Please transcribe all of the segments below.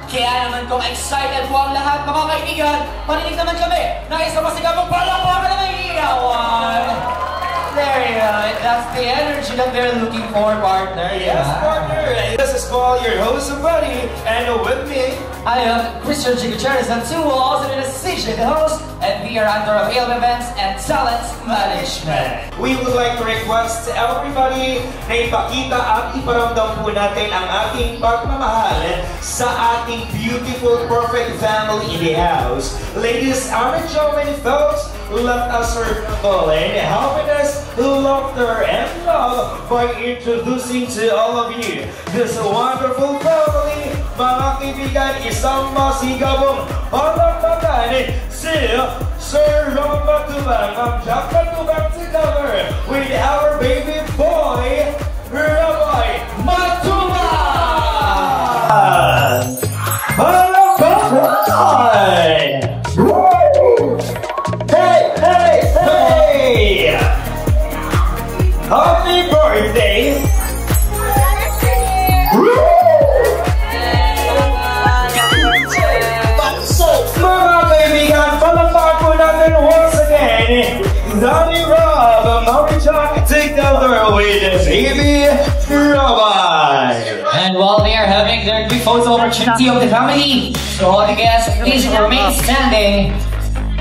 Kaya naman kung excited po ang lahat, mga kaibigan, marinig naman kami na isang masigabong palakpakan ng iyawan. There you go. That's the energy that they're looking for, partner. Yes, partner. This is Paul, your host and buddy, and with me, I am Christian G. Gutierrez, and two will also be the CJ, the host, and we are under ALM Events and Talent Management. we would like to request to everybody na ipakita at iparamdam po natin ang ating pagmamahal sa ating beautiful, perfect family in the house. Ladies and gentlemen, folks, let us circle and helping us laughter and love by introducing to all of you this wonderful family. Mga kaibigan, isang masigabong palakpakan si Sir Ron Matubang, Ma'am Jack Matubang together with our baby boy, Rabbi Matubang! Palakpakan! Hey, hey, hey! Happy birthday! Mga kaibigan, palakpakan po natin once again Donnie Rob, Mary Jack together with baby Rabbi. And while they are having their big photo opportunity of the family, so all the guests, please remain standing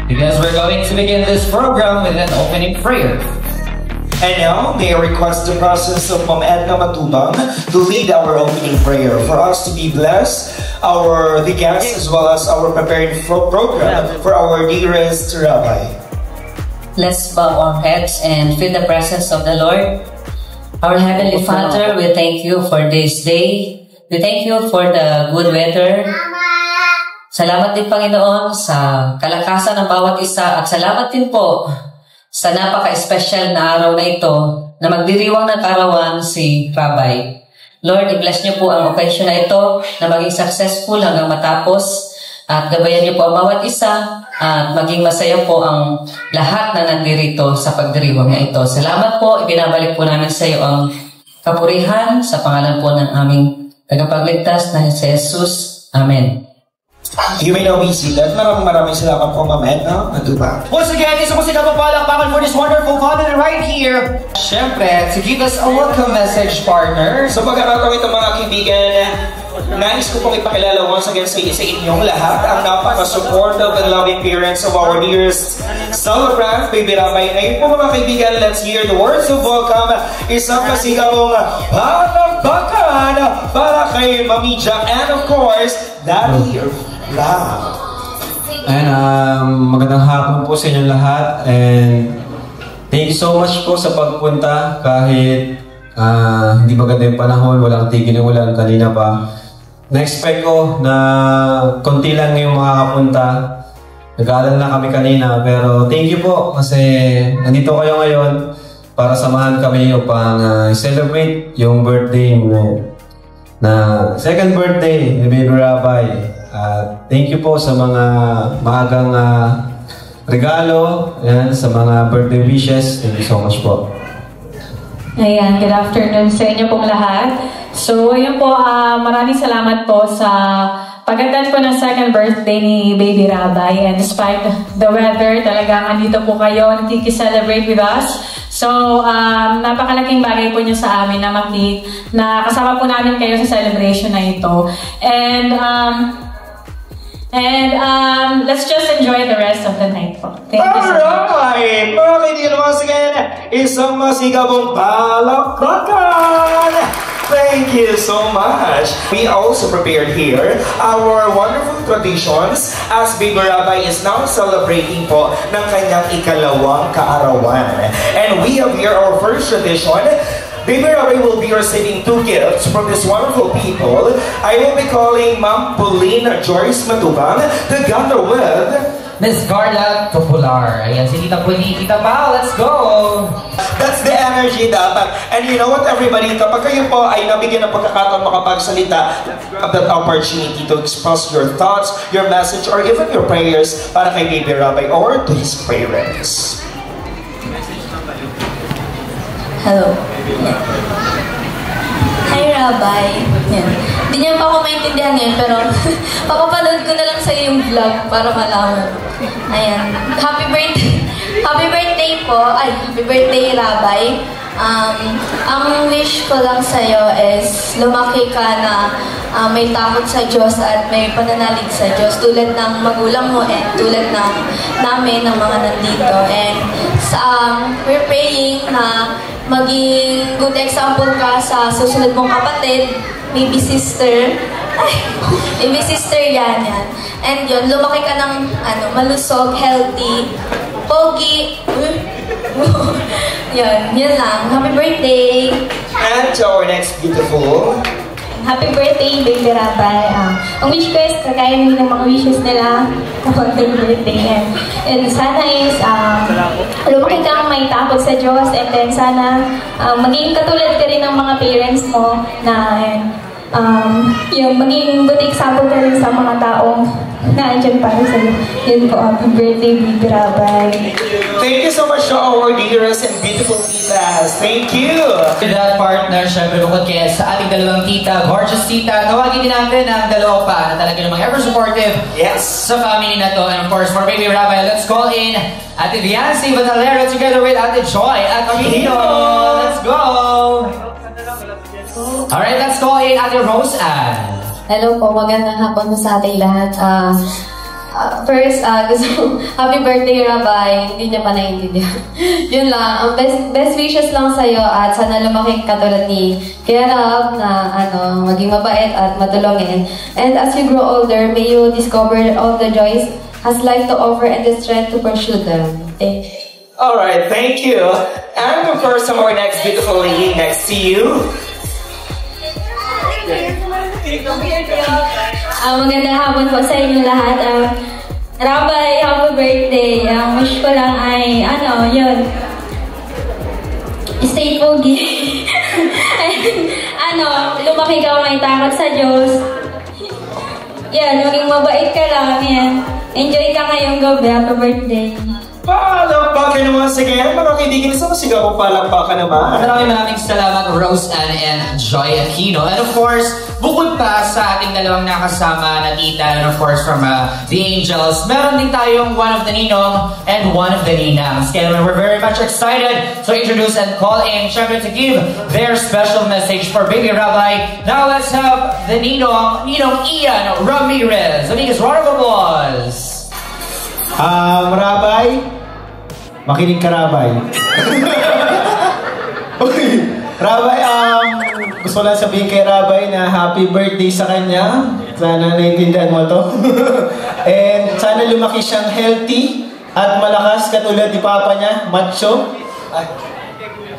because we're going to begin this program with an opening prayer. And now, may I request the presence of Ma'am Edna Matubang to lead our opening prayer for us to be blessed, the guests, as well as our preparing program for our dearest Rabbi. Let's bow our heads and feel the presence of the Lord. Our Heavenly Father, we thank you for this day. We thank you for the good weather. Salamat din, Panginoon, sa kalakasan ng bawat isa at salamat din po sa napaka-espesyal na araw na ito na magdiriwang ng karawan si Rabbi. Lord, i-bless niyo po ang occasion na ito na maging successful hanggang matapos at gabayan niyo po ang bawat isa at maging masaya po ang lahat na nandirito sa pagdiriwang na ito. Salamat po, ibinabalik po namin sa iyo ang kapurihan sa pangalan po ng aming tagapagligtas na si Jesus. Amen. You may now be seated. Maraming salamat po, Ma'am Edna Matubang. Once again, isang masigabong palakpakan for this wonderful family right here. Siyempre, to give us a welcome message, partner. So pagkakataon ito, mga kaibigan, nais ko pong ipakilala once again sa inyong lahat ang napaka-supportive and loving parents of our dearest celebrant, Baby Rabbi. Ngayon po, mga kaibigan, let's hear the words of welcome. Isang masigabong palakpakan para kay Mami Jack and of course, Daddy Rob. Magandang hapon po sa inyong lahat and thank you so much po sa pagpunta kahit hindi maganda yung panahon, walang tigil yung ulan kanina pa. Na-expect ko na konti lang yung makakapunta. Nag-aalala na kami kanina pero thank you po kasi nandito kayo ngayon para samahan kami upang celebrate yung birthday na second birthday ni Baby Rabbi. Thank you po sa mga maagang regalo, yan, sa mga birthday wishes. Thank you so much po. Ayan, good afternoon sa inyo pong lahat. So, ayun po, maraming salamat po sa pag-attend po ng second birthday ni Baby Rabbi. And despite the weather, talagang andito po kayo, nakikiselebrate with us. So, napakalaking bagay po niyo sa amin na kasama po namin kayo sa celebration na ito. And let's just enjoy the rest of the night po. Thank you so much. Alright! Mga kaibigan, once again, isang masigabong palakpakan! Thank you so much. We also prepared here our wonderful traditions as Baby Rabbi is now celebrating po ng kanyang ikalawang kaarawan. And we have here our first tradition. Baby Rabbi will be receiving two gifts from these wonderful people. I will be calling Ma'am Pauline Joyce Matubang together with Miss Carla Popular. Ayan, si Tita Puli, Tita Pao, let's go! That's the energy dapat. And you know what, everybody, kapag kayo po ay nabigyan ng pagkakataon makapagsalita, have that opportunity to express your thoughts, your message, or even your prayers para kay Baby Rabbi or to his parents. Hello. Hi, Rabbi. Hindi niya pa ako maintindihan ngayon, pero papapanood ko na lang sa'yo yung vlog para malaman. Ayan. Happy birthday po. Ay, happy birthday, Rabay. Ang wish ko lang sa'yo is lumaki ka na may takot sa Diyos at may pananalig sa Diyos tulad ng magulang mo and tulad ng namin, ng mga nandito. And we're praying na maging good example ka sa susunod mong kapatid, maybe sister. Maybe sister yan. And yun, lumaki ka ng malusog, healthy, pogi. Yun lang. Happy birthday! And to our next beautiful. Happy birthday, Baby Rabay. Ang wish ko is kagaya ng mga wishes nila kapag birthday. And sana is lumaki kang may takot sa Diyos, and then sana maging katulad ka rin ng mga parents mo na yung maging good example ka rin sa mga taong naandyan para sa iyo. Yun po, happy birthday, Baby Rabay. Thank you so much to our dearest and beautiful titas. Thank you! To that partner, syempre bukod kaya sa ating dalawang tita, gorgeous tita, tawagin din natin ang dalawa pa na talaga namang ever supportive sa family na to. And of course, for Baby Rabay, let's call in Ate Viancy Batalero together with Ate Joy at Aquino. Let's go! Alright, let's call in Ate Rose Ann. Hello po, magandang hapon po sa ating lahat. First, happy birthday, Rabay. Hindi niya pa naiintindihan. Yun lang, ang best wishes lang sa'yo at sana lumaki katulad ni Kuya Rab na maging mabait at matulungin. And as you grow older, may you discover all the joys has life to offer and the strength to pursue them. Thank you. Alright, thank you. And of course, our next beautiful lady next to you. Magandang hapon po sa inyo lahat. Rabay, happy birthday. Ang wish ko lang ay, yun. Stay pogi. Lumaki ka may takot sa Diyos. Yan, maging mabait ka lang. Yan. Enjoy ka ngayong gabi. Happy birthday. Palakpakan naman sa ganyan. Mga kaibigan, sa masigaw ko palakpakan naman. Maraming salamat, Rose Ann and Joy Aquino. And of course, bukod pa sa ating dalawang nakasama na tita, and of course from the Angels, meron din tayong one of the Ninong and one of the Ninangs. Kaya we're very much excited to introduce and call in, syempre to give their special message for Baby Rabay. Now let's have the Ninong Ian Ramirez. Amigos, round of applause. Rabay, makinig ka, Rabay. Rabay, gusto lang sabihin kay Rabay na happy birthday sa kanya. Sana naiintindihan mo to. And sana lumaki siyang healthy at malakas katulad ni Papa niya, macho.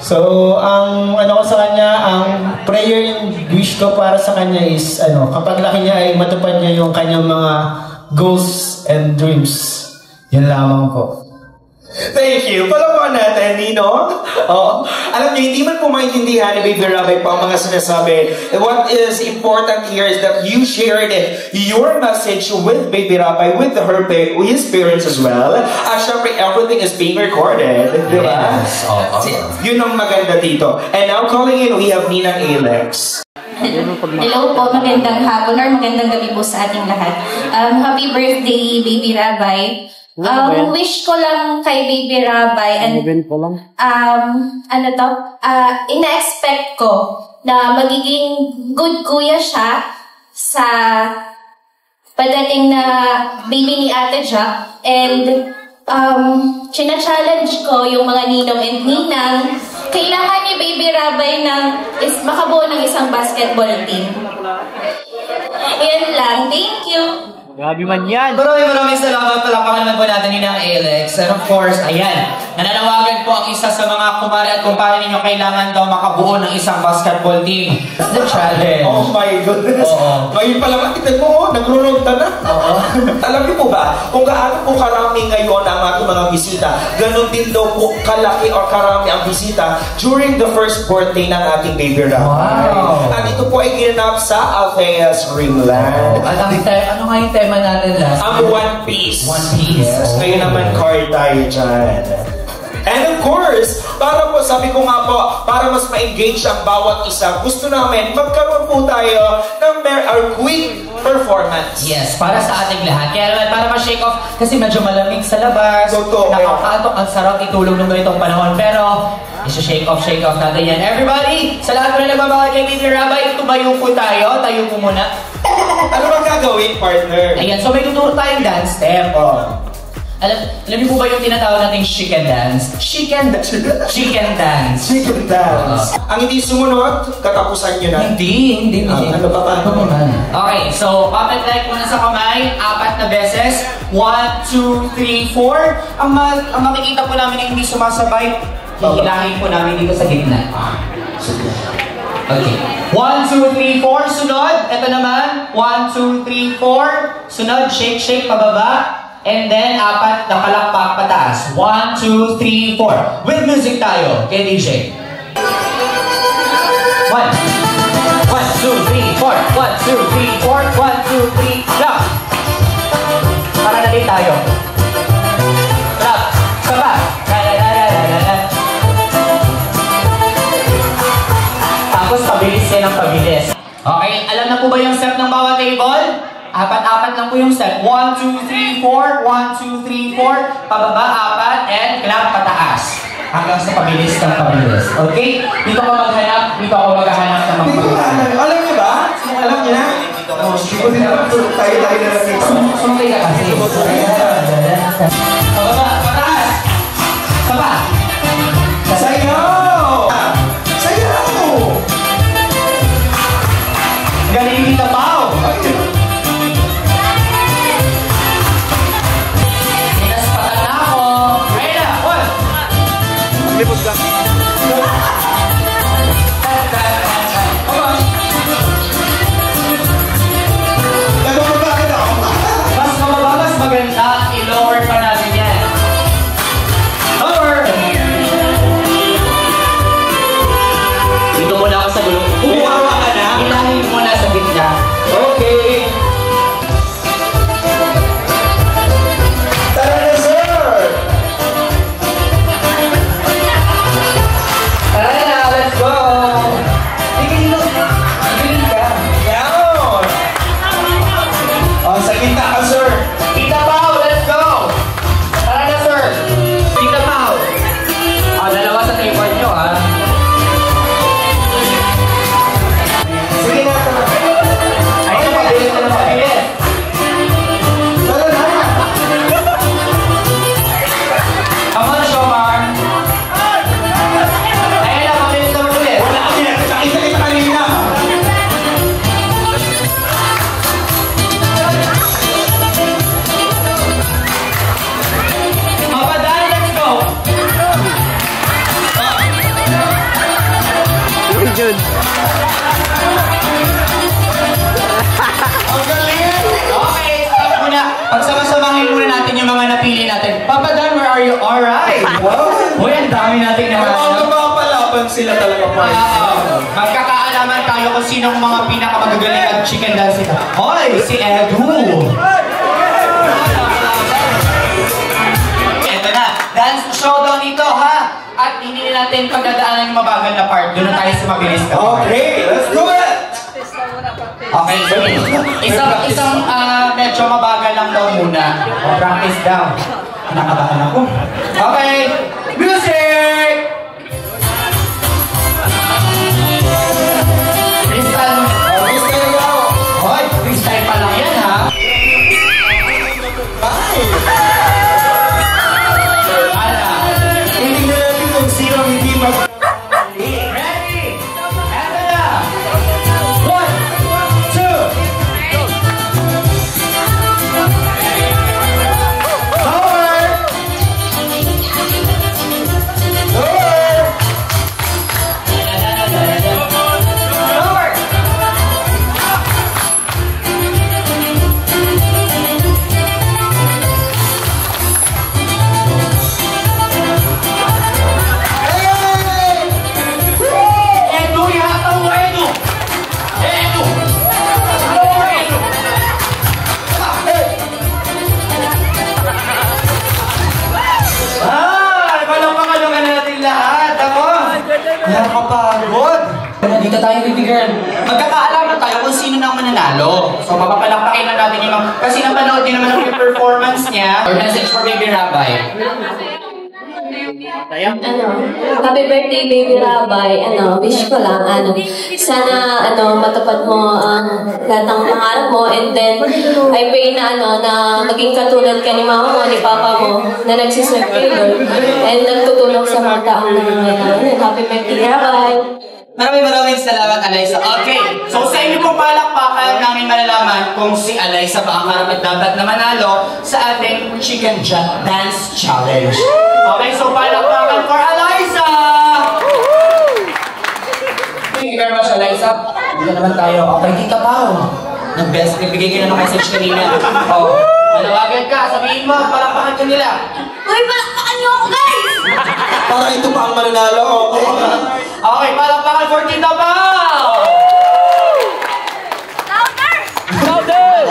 So, ang ko sa kanya, ang prayer and wish ko para sa kanya is, kapag laki niya ay matupad niya yung kanyang mga goals and dreams. Yan lamang po. Thank you. Palawan natin, Nino. Alam niyo, hindi man po maintindihan ni Baby Rabay po ang mga sinasabi. What is important here is that you shared your message with Baby Rabay, with his parents as well. At syempre, everything is being recorded. Diba? Yes. Yun ang maganda dito. And now calling in, we have Ninang Alex. Hello po, magandang hapon or magandang gabi po sa ating lahat. Happy birthday, Baby Rabay. Wish ko lang kay Baby Rabay ina-expect ko na magiging good kuya siya sa padating na baby ni Ate Jack, and china-challenge ko yung mga ninong and ninang. Kailangan ni Baby Rabay makabuo ng isang basketball team. Yan lang. Thank you. Grabe man yan. Maraming salamat. Palakpakan naman po natin yun ang Alex. And of course, ayan, nananawagan po ang isa sa mga kumare at kumpare ninyo kailangan daw makabuo ng isang basketball team. That's the challenge. Oh my goodness. Ngayon pala makita mo, nagrurugta na. Alam niyo po ba, kung gaano po karami ngayon ang ating mga bisita, ganun din daw po kalaki o karami ang bisita during the first birthday ng ating Baby Rabay. Wow. At ito po ay ginanap sa Althea's Dreamland. At ano nga yung tema natin last? Ang One Piece. One Piece. Yes, ngayon naman card tayo dyan. And of course, para po, sabi ko nga po, para mas ma-engage ang bawat isa, gusto namin magkaroon po tayo ng quick performance. Yes, para sa ating lahat. Kaya naman, para ma-shake off, kasi medyo malamig sa labas. Totoo. Nakakatok, ang sarap itulog ng ganitong panahon. Pero, shake off natin yan. Everybody, sa lahat mo na nagmamahal kay Baby Rabay, tumayo po tayo. Tayo po muna. Ano bang gagawin, partner? Ayan, so may tuturo tayong dance step. Oh. Alam niyo po ba yung tinatawag nating chicken dance? Chicken dance. Chicken dance. Ang hindi sumunod, katapusan nyo na. Hindi. Ano pa pa? Okay, so puppet like muna sa kamay, 4 na beses. 1, 2, 3, 4. Ang makikita po namin yung hindi sumasabay, hihilangin po namin dito sa gitna. Okay. 1, 2, 3, 4. Sunod. Ito naman. 1, 2, 3, 4. Sunod. Shake, pababa. And then, 4 na palakpak pataas. 1, 2, 3, 4. With music tayo. Kay DJ. 1, 2, 3, 4. 1, 2, 3, 4. 1, 2, 3, jump. Para na tayo. Jump. Saba. Tapos, pabilis yan ang pabilis. Okay, alam na po ba yung step ng bawat table? 4 lang po yung step. 1, 2, 3, 4. 1, 2, 3, 4. Pababa, 4. And clap pataas. Hanggang sa pabilis ng pabilis. Okay? Dito ako maghanap ng mga pabilis. Alam niyo ba? Alam niyo na? Tayo na lang. Sumagay ka kasi. Pababa, pataas. Saba. Sayaw! Galing dito, Pao. Lipot ka. Mas mababa, mas maganda. I-lower pa natin yan. Lower! Dito muna ako sa gulo. Umawa ka na? Ilangin mo muna sa gitna. Okay. Tara na, sir! Tara na, let's go! Tigil ka. Yaon! Sa kita ka, sir. Tita Pao, let's go! Tara na, sir! Tita Pao! Dalawa sa table nyo, ha? Sige na, tara. Ayun, pabilis na pabilis. Tara na. Come on, Shomar! Ayun na, pabilis na pabilis. Wala kami na. Nakita kita kanina. Mapadali, let's go! Ang galing! Okay, stop muna. Pagsama-samahin muna natin yung mga napili natin. Papa Dan, where are you? Alright! Uy, ang dami nating Mga mapapalaban sila talaga, partner. Magkakaalaman tayo kung sino ang mga pinakamagagaling at chicken dance ito. Hoy, si Edu! Ito na, dance showdown ito, ha? At hindi natin pagdadaanan yung mabagal na part. Doon na tayo sa mabilis ka. Okay, let's do it! Okay, sige. Isang medyo mabagal lang daw muna. O, practice daw. Nakabahan ako. Okay, music! Freestyle. Freestyle daw. Hoy, freestyle pa lang yan, ha? Ala. Hindi natin kung sino ang hindi mag... Ready? Eto na! 1, 2, lower! Lower! Lower! Edu, yata mo, Edu! Edu! Lower, Edu! Palakpakan naman natin lahat, ako! Nakakapagod! Dito tayo, baby girl. Magkakaalaman tayo kung sino na ang mananalo. mananalo. So, mapapalakpakin na natin yung mga... Kasi napanood din naman yung performance niya. Or message for Baby Rabay. Happy birthday, Baby Rabay. Wish ko lang, sana, matupad mo ang lahat ng pangarap mo, and then, I pray na, na maging katulad ka ni mama mo, ni papa mo, na nagsiserve kay Lord, and nagtutulong sa mga taong nangangailangan. Happy birthday, Rabay. Maraming salamat, Alyssa. Okay, so sa inyo pong palakpakan namin malalaman kung si Alyssa ba ang karapat dapat na manalo sa ating Chicken Dance Challenge. Okay, so palakpakan for Alyssa! Thank you very much, Alyssa. Dito naman tayo. Okay, Tita Pao. Nagbigay ka na ng message kanina. Nanawagan ka, sabihin mo, palakpakan ka nila. Uy, palakpakan niyo ako, guys! Para ito pa ang mananalo, okay? Okay, palakpakan for Tita Pao! Louder!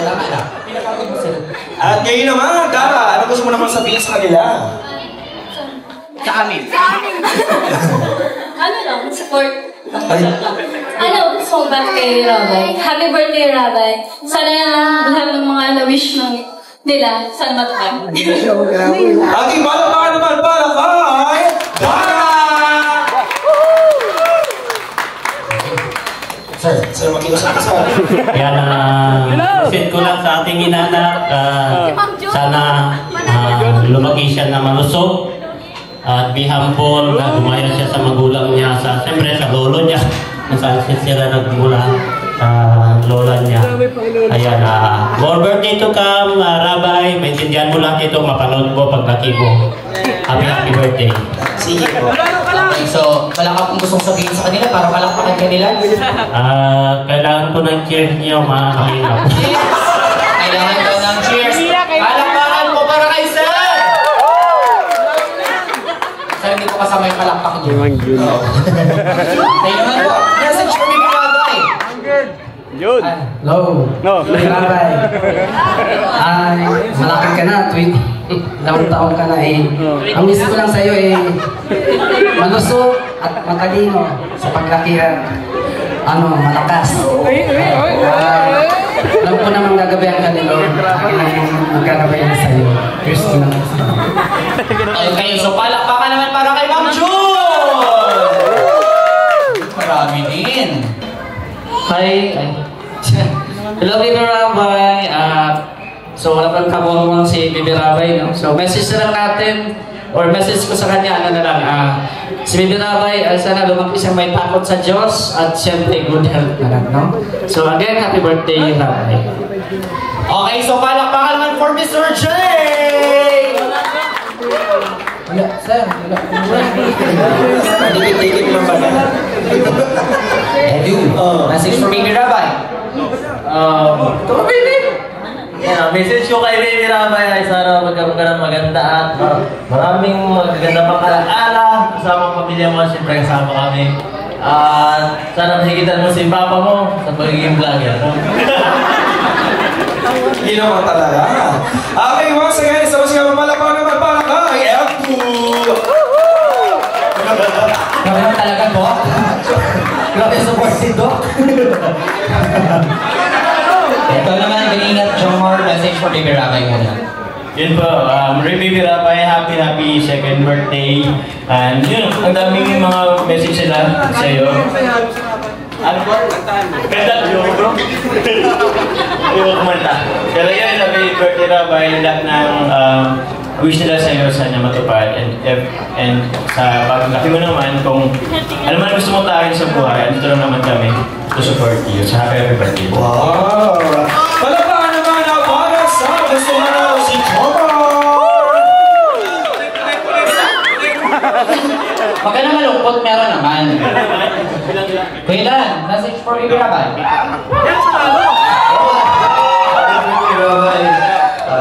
At ngayon naman, Kara, ano gusto mo naman sabihin sa kanila? Sa amin. Support. Gusto mong birthday, Rabay? Happy birthday, Rabay. Sana lahat ng mga na-wish nila, sana matupad. Ating palakpakan naman para kay Dara! Sir, makiusap ka, sir. Yan, fit ko lang sa ating inanak. Sana lumaki siya na malusog. At be humble, na gumaya siya sa magulang niya, siyempre sa lolo niya. Nasaan siya sila nagmula sa lola niya. Ayan, more birthday to come, Rabay. Maintindihan mo lang ito, mapanood mo paglaki mo. Happy birthday. Sige po. Okay, so wala ka kung gustong sabihin sa kanila para palakpakan kanila? Kailangan ko ng cheers niyo, mga kahirap. Kailangan daw ng cheers. Palakpakan po para kay Sir! Sir, hindi po kasama yung palakpakan niyo. Tayo naman po. Message for Baby Rabay. Yun. Hello. Baby Rabay. Malaki ka na, dalawang taon ka na eh. Ang miss ko lang sa'yo eh, malusog at matalino sa paglakihan. Malakas. Alam ko namang gagabayan ka ni Lord. Magkagabayan sa'yo. Here's ko lang. Okay, so palakpakan naman para kay Ma'am June! Marami din. Hi. Hello, Baby Rabay. So, wala pang kamulong si Baby Rabay, no? So, message na lang natin, or message ko sa kanya, si Baby Rabay, sana lumaki siyang may takot sa Diyos, at siyempre, good health na lang, no? So, again, happy birthday, Rabay. Okay, so palakpakan naman for Mr. J! Wala, sir. Dikit-dikit naman ba na? Message for Baby Rabay. Message ko kay Baby Rabay ay sana magkaroon ka ng maganda at maraming magaganda pang alaala kasama ang pamilya mo, siyempre kasama kami. At sana mahigitan mo si papa mo sa pagiging vlogger. Hindi naman talaga. Okay, once again, isa mo siya malapang naman para kay F2. Grabe naman talaga, Doc. Grabe supported, Doc. Ito naman, galingat, Jomar. Message for Baby Rabay muna. Yun po, Baby Rabay, happy second birthday. And yun, ang daming mga message sila sa iyo. Ano po? Kanta, yung bro. Yung kumanta. Pero yun, happy birthday Rabay, lahat ng wish nila sa iyo, sana matupad. And sa paglaki mo naman, kung ano man gusto mong tayo sa buhay, andito lang naman kami to support you. So happy birthday. Wow! Palapaan naman ang para sa gusto na si Chomar! Pag ka na malungkot, meron naman. Kailan? Message for Baby Rabay.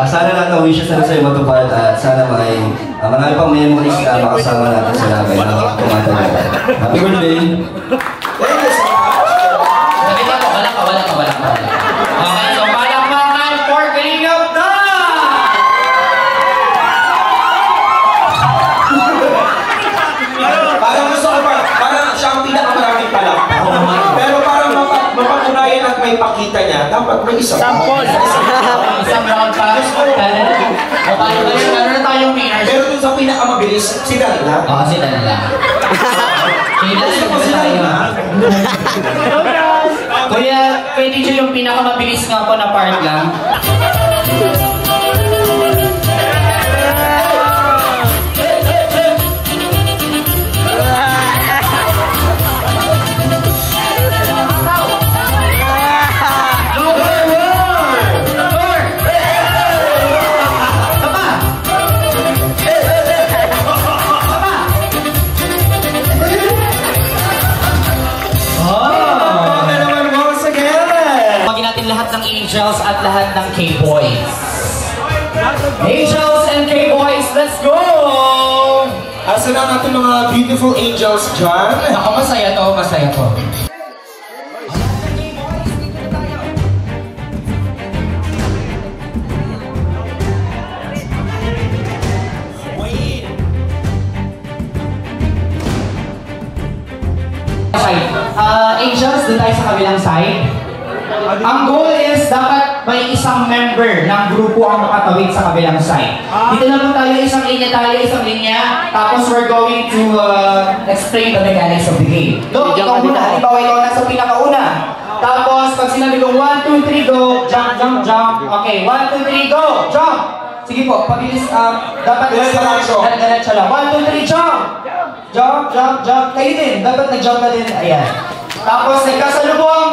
Sana lahat ng wishes na sa'yo matupad at sana marami pang memories na makasama natin sa labay na tumatagal. Happy birthday! Wala ka. Okay, so palakpakan for Kalingap na! Parang gusto ko parang siya ang pinakamaraming palakpak. Pero parang mapatunayan at may pakita niya kanya, dapat may isang Sample! Isang round pa. Meron na tayong winners. Pero dun sa pinakamabilis, si Danla. Oo, si Danla. Gusto ko si Danla. Kuya, pwede nyo yung pinakamabilis nga po na part lang. Angels at lahat ng K-Boys. Angels and K-Boys, let's go! Asa na natin mga beautiful angels dyan? Ako, masaya to, masaya to. Angels, doon tayo sa kabilang side. Ang goal is dapat may isang member ng grupo ang makatawid sa kabilang side. Dito na po tayo, isang linya, tapos we're going to explain the mechanics of the game. Look, ikaw muna, halimbawa ikaw nasa pinakauna. Tapos pag sinabi ko 1, 2, 3, go, jump, jump, jump. Okay, 1, 2, 3, go, jump. Sige po, pabilis, dapat diretso lang. 1, 2, 3, jump! Jump, jump, jump. Kayo din, dapat nag-jump na din. Ayan. Tapos nagkasalubong.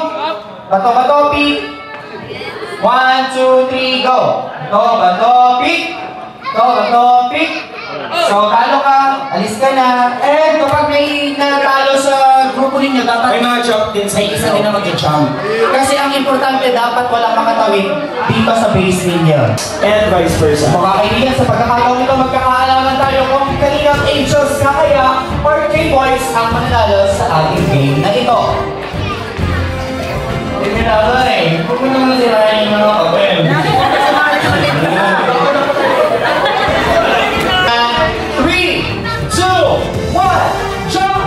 Bato-bato, pick. 1, 2, 3, go. Bato-bato, pick. Bato-bato, pick. So, talo ka, alis ka na. And kapag may natalo sa grupo ninyo, dapat may mga jump din sa isa din na mag-jump. Kasi ang importante, dapat walang makatawid dito sa base ninyo. And vice versa. Mga kaibigan, sa pagkakataon nito, magkakaalaman tayo kung kaninang Angels na kaya or K-Boys ang mananalo sa ating game na ito. Hindi na ba eh. Huwag mo naman sirahin yung mga kapel. 3, 2, 1, jump!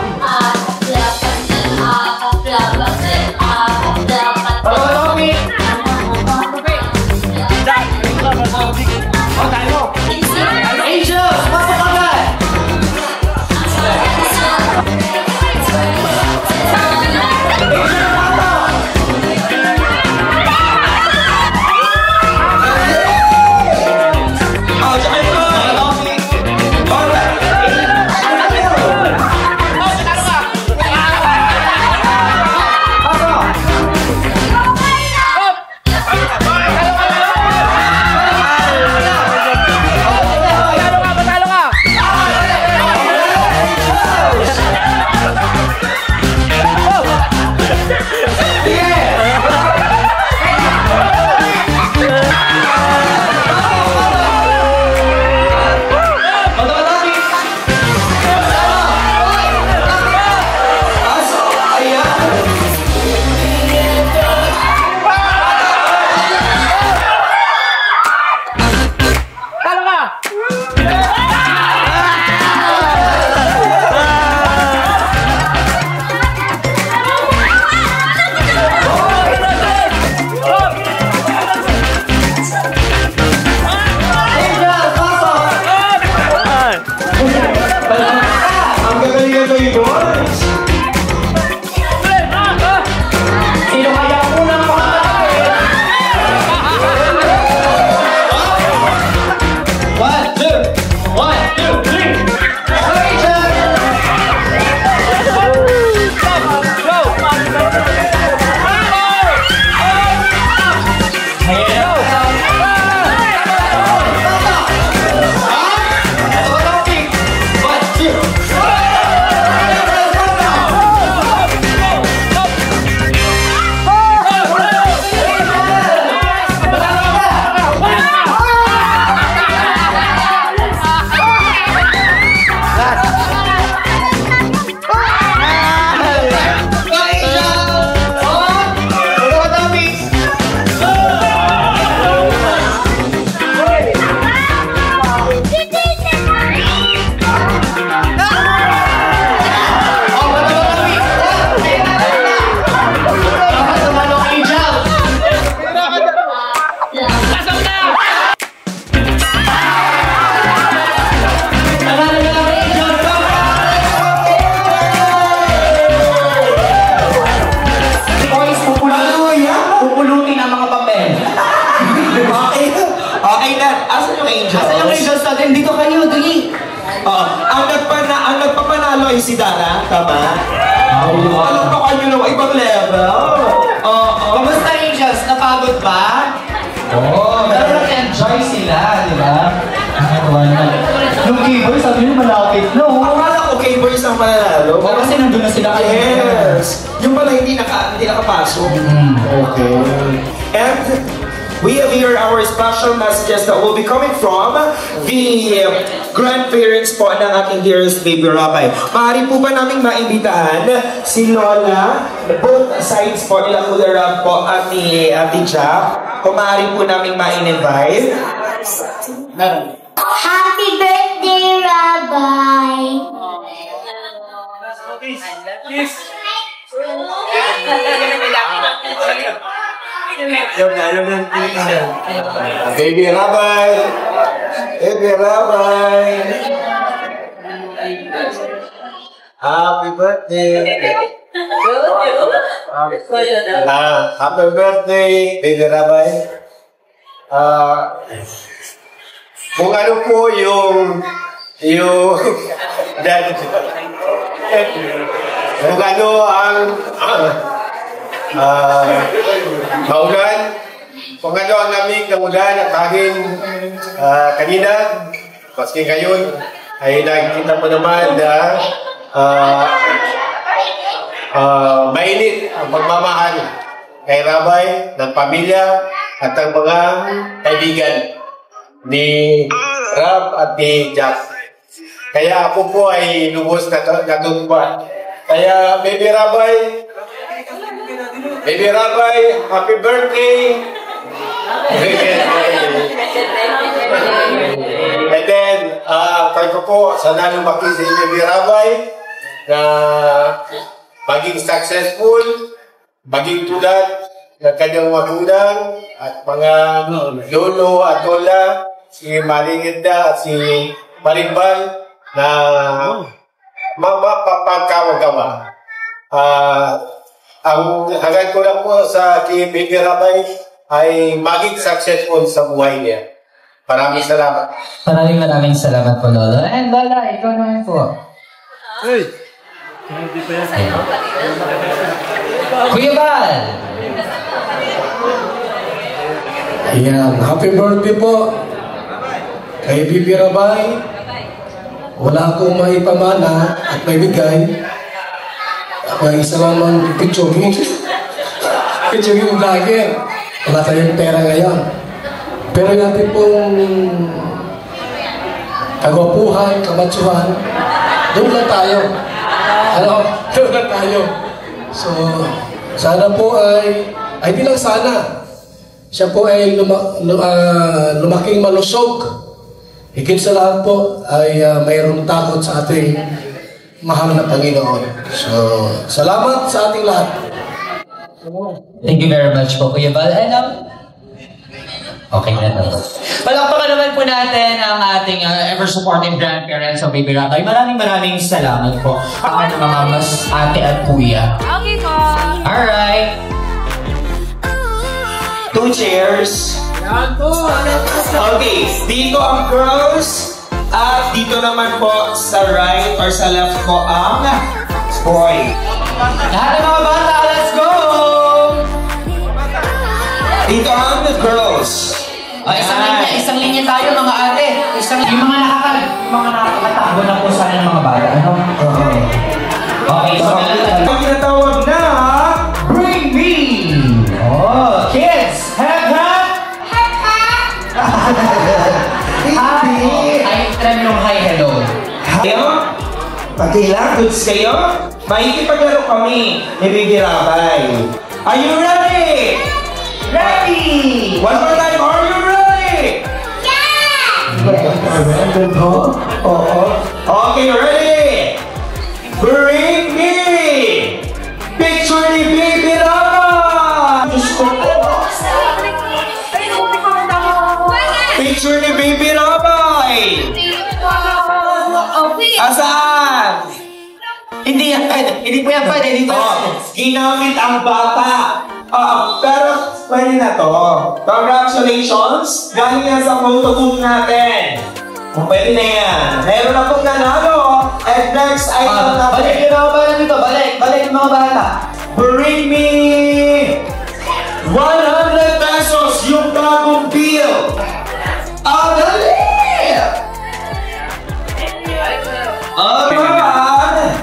Angels, pasok agad! Angels, pasok! Angels? Asa yung Angels natin? Dito kayo, dali. Ang nagpapanalo ay si Dara, tama? Alam pa kayo ng ibang level. Kamusta Angels? Napagod ba? Pero nag-enjoy sila, di ba? Yung K-Boy, sabi nyo malapit, no? Akala ko K-Boys ang mananalo. Kasi nandun na sila kayo. Yes. Yung pala hindi nakapasok. Okay. And we have here our special messages that will be coming from the grandparents po ng ating dearest baby Rabay. Maaari po ba naming maimbitahan si Lola, both sides po nila Kuya Rab po at ni Ate Jack, kung maaari po naming ma-invite. Happy birthday, Rabay! Baby Rabay! Baby Rabay! Happy birthday! Happy birthday, Baby Rabay! Kung ano po yung kung ano ang maulan, kung ano ang lamig ng ulan at hangin kanina, maski ngayon ay nakikita po naman na mainit ang pagmamahal kay Rabay, ng pamilya at ang mga kaibigan ni Rab at ni Jack. Kaya ako po ay lubos na natutuwa. Kaya Baby Rabay, happy birthday! And then, kaya ko po, sana lumaki si Baby Rabay na maging successful, maging tulad ng kanyang magulang at mga lolo at lola, si Marinda at si Marimbal na mapapagkawagawa. Ang hangad ko lang po sa kay Baby Rabay ay maging successful sa buhay niya. Maraming salamat. Maraming salamat po, Lolo. And Lola, ikaw naman po. Hey! Kuya Bal! Ayan, happy birthday po kay Baby Rabay. Wala akong maipamana at maibigay. Ako ay isa lamang pitsugi. Pitsugi ko lagi. Wala tayong pera ngayon. Pero yung ating pong kagwapuhan, kamatsuhan, doon lang tayo. Doon lang tayo. So, sana po ay di lang sana. Siya po ay lumaking malusog. Higit sa lahat po ay mayroong takot sa ating mahal na Panginoon. So, salamat sa ating lahat. Thank you very much po, Kuya Bal. And okay na to. Palakpakan naman po natin ang ating ever-supportive grandparents of Baby Rabay. Maraming salamat po. Ang mga mas ate at kuya. Okay po. Alright. 2 chairs. Okay, dito ang girls. At dito naman po sa right or sa left po ang boy. Lahat ng mga bata, let's go! Dito ang girls. Isang linya tayo mga ate. Yung mga nakakatago na po sana ng mga bata. Ano? Okay, so ang tinatawag na Bring Me! Oh, kids! Have that! Ay, try nung hi, hello. Kayo? Pagkailang, goods kayo? Makikipaglaro kami ni Baby Rabay. Are you ready? Ready! One more time, are you ready? Okay, ready? Bring me! Picture ni Baby Rabay! Diyos ko po! Picture ni Baby Rabay! Asaan? Hindi yan pwede. Hindi po yan pwede. Dito. Ginamit ang bata. Pero pwede na to. Congratulations! Galing yan sa photo booth natin. Kung pwede na yan. Meron na pong nanalo. And next item natin. Balik yun ako ba dito? Balik yung mga bata. Bring me 100 pesos yung bagong bill. Dali! Alright!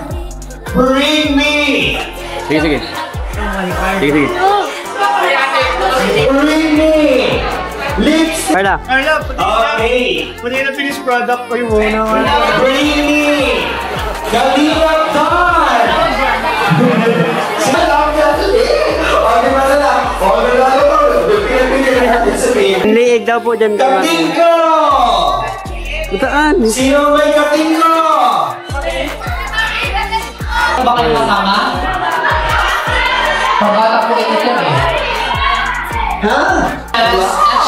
Bring me! Sige. Bring me! Lips! Carla. Okay! Pwede na finish product ko yung muna. Bring me! Kalingap time! Okay ba na lang? Okay ba na lang? Pinag-bigyan natin sabihin. Liig daw po dyan. Kating ko! Butaan. Sino may kating ko? Ba kayo kasama? Pagkata po ito yan eh. Ha? At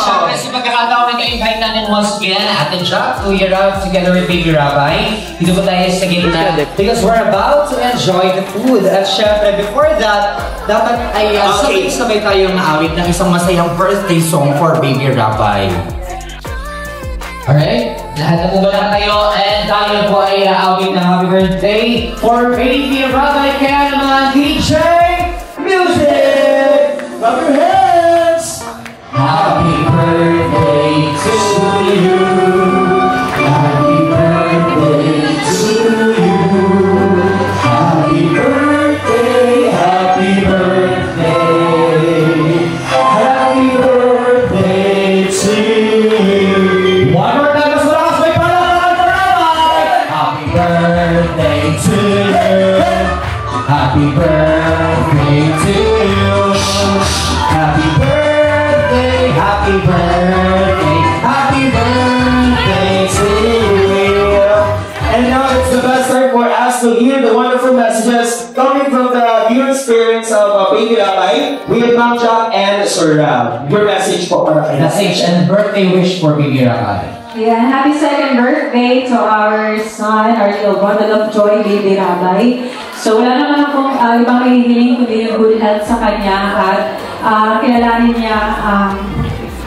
syempre sa pagkakataon na invite natin once again, Ate Jack, to year out together with Baby Rabbi. Dito po tayo sa gitna because we're about to enjoy the food. At syempre, before that, dapat ay sabay-sabay tayong naawit ng isang masayang birthday song for Baby Rabbi. Alright? Lahat na po ba lang tayo? And tayo po ay naawit ng happy birthday for Baby Rabbi. Kaya naman, DJ Music! Clap your hands! Happy birthday to you. Happy birthday to you. Happy birthday, happy birthday. Happy birthday to you. One more time, mas malakas may palakpakan for Rabbi. Happy birthday to you. Happy birthday to you. Happy birthday, happy birthday, happy birthday to you. And now it's the best time for us to hear the wonderful messages coming from the dear spirits of Baby Rabbi, with Ma'am Jack and Sir Rab. Your message po para kayo. Message and birthday wish for Baby Rabbi. Yeah, happy second birthday to our son, our little bundle of joy, Baby Rabbi. So wala naman akong ibang hihiling kundi yung good health sa kanya at kilalanin niya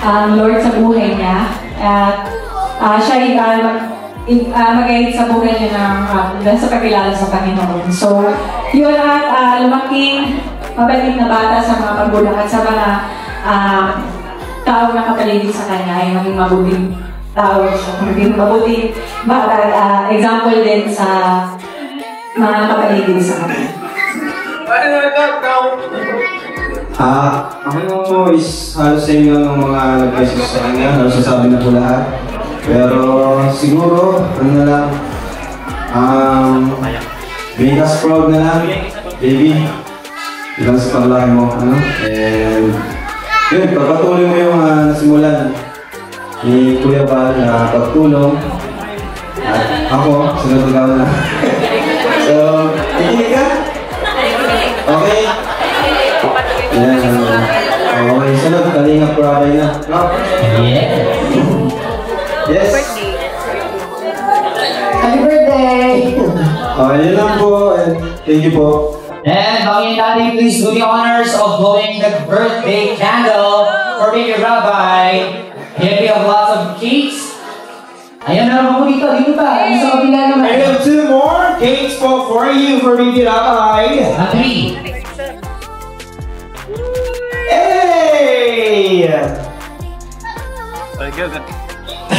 ang Lord sa buhay niya. At siya mag-guide sa buhay niya sa pagkilala sa Panginoon. So yun at lumaking mabait na bata sa mga magulang at sa mga tao na kapaligid sa kanya ay maging mabuting tao, maging mabuting example din sa mga kapaligid sa kanya. Ako mo is halos sa inyo ng mga nag-message sa kanya, halos sasabi na po lahat. Pero siguro, ano na lang, make us proud na lang, baby. Ilang sa paglaki mo, ano? And yun, pagpatuloy mo yung nasimulan ni Kuya Bal na pagtulong. At ako, sunod ikaw na. So, tikinig ka? Okay? Yan. Okay, sunod, Kalingap Rabbi na. Yeah. Yes. Happy birthday! Okay, yun lang po. And thank you po. And Bangin Daddy, please do the honors of blowing the birthday candle for Baby Rabbi. Here we have lots of cakes. Ayan na naman po dito pa. Sa kabila naman. I have 2 more cakes for you for Baby Rabbi. 3. Hey!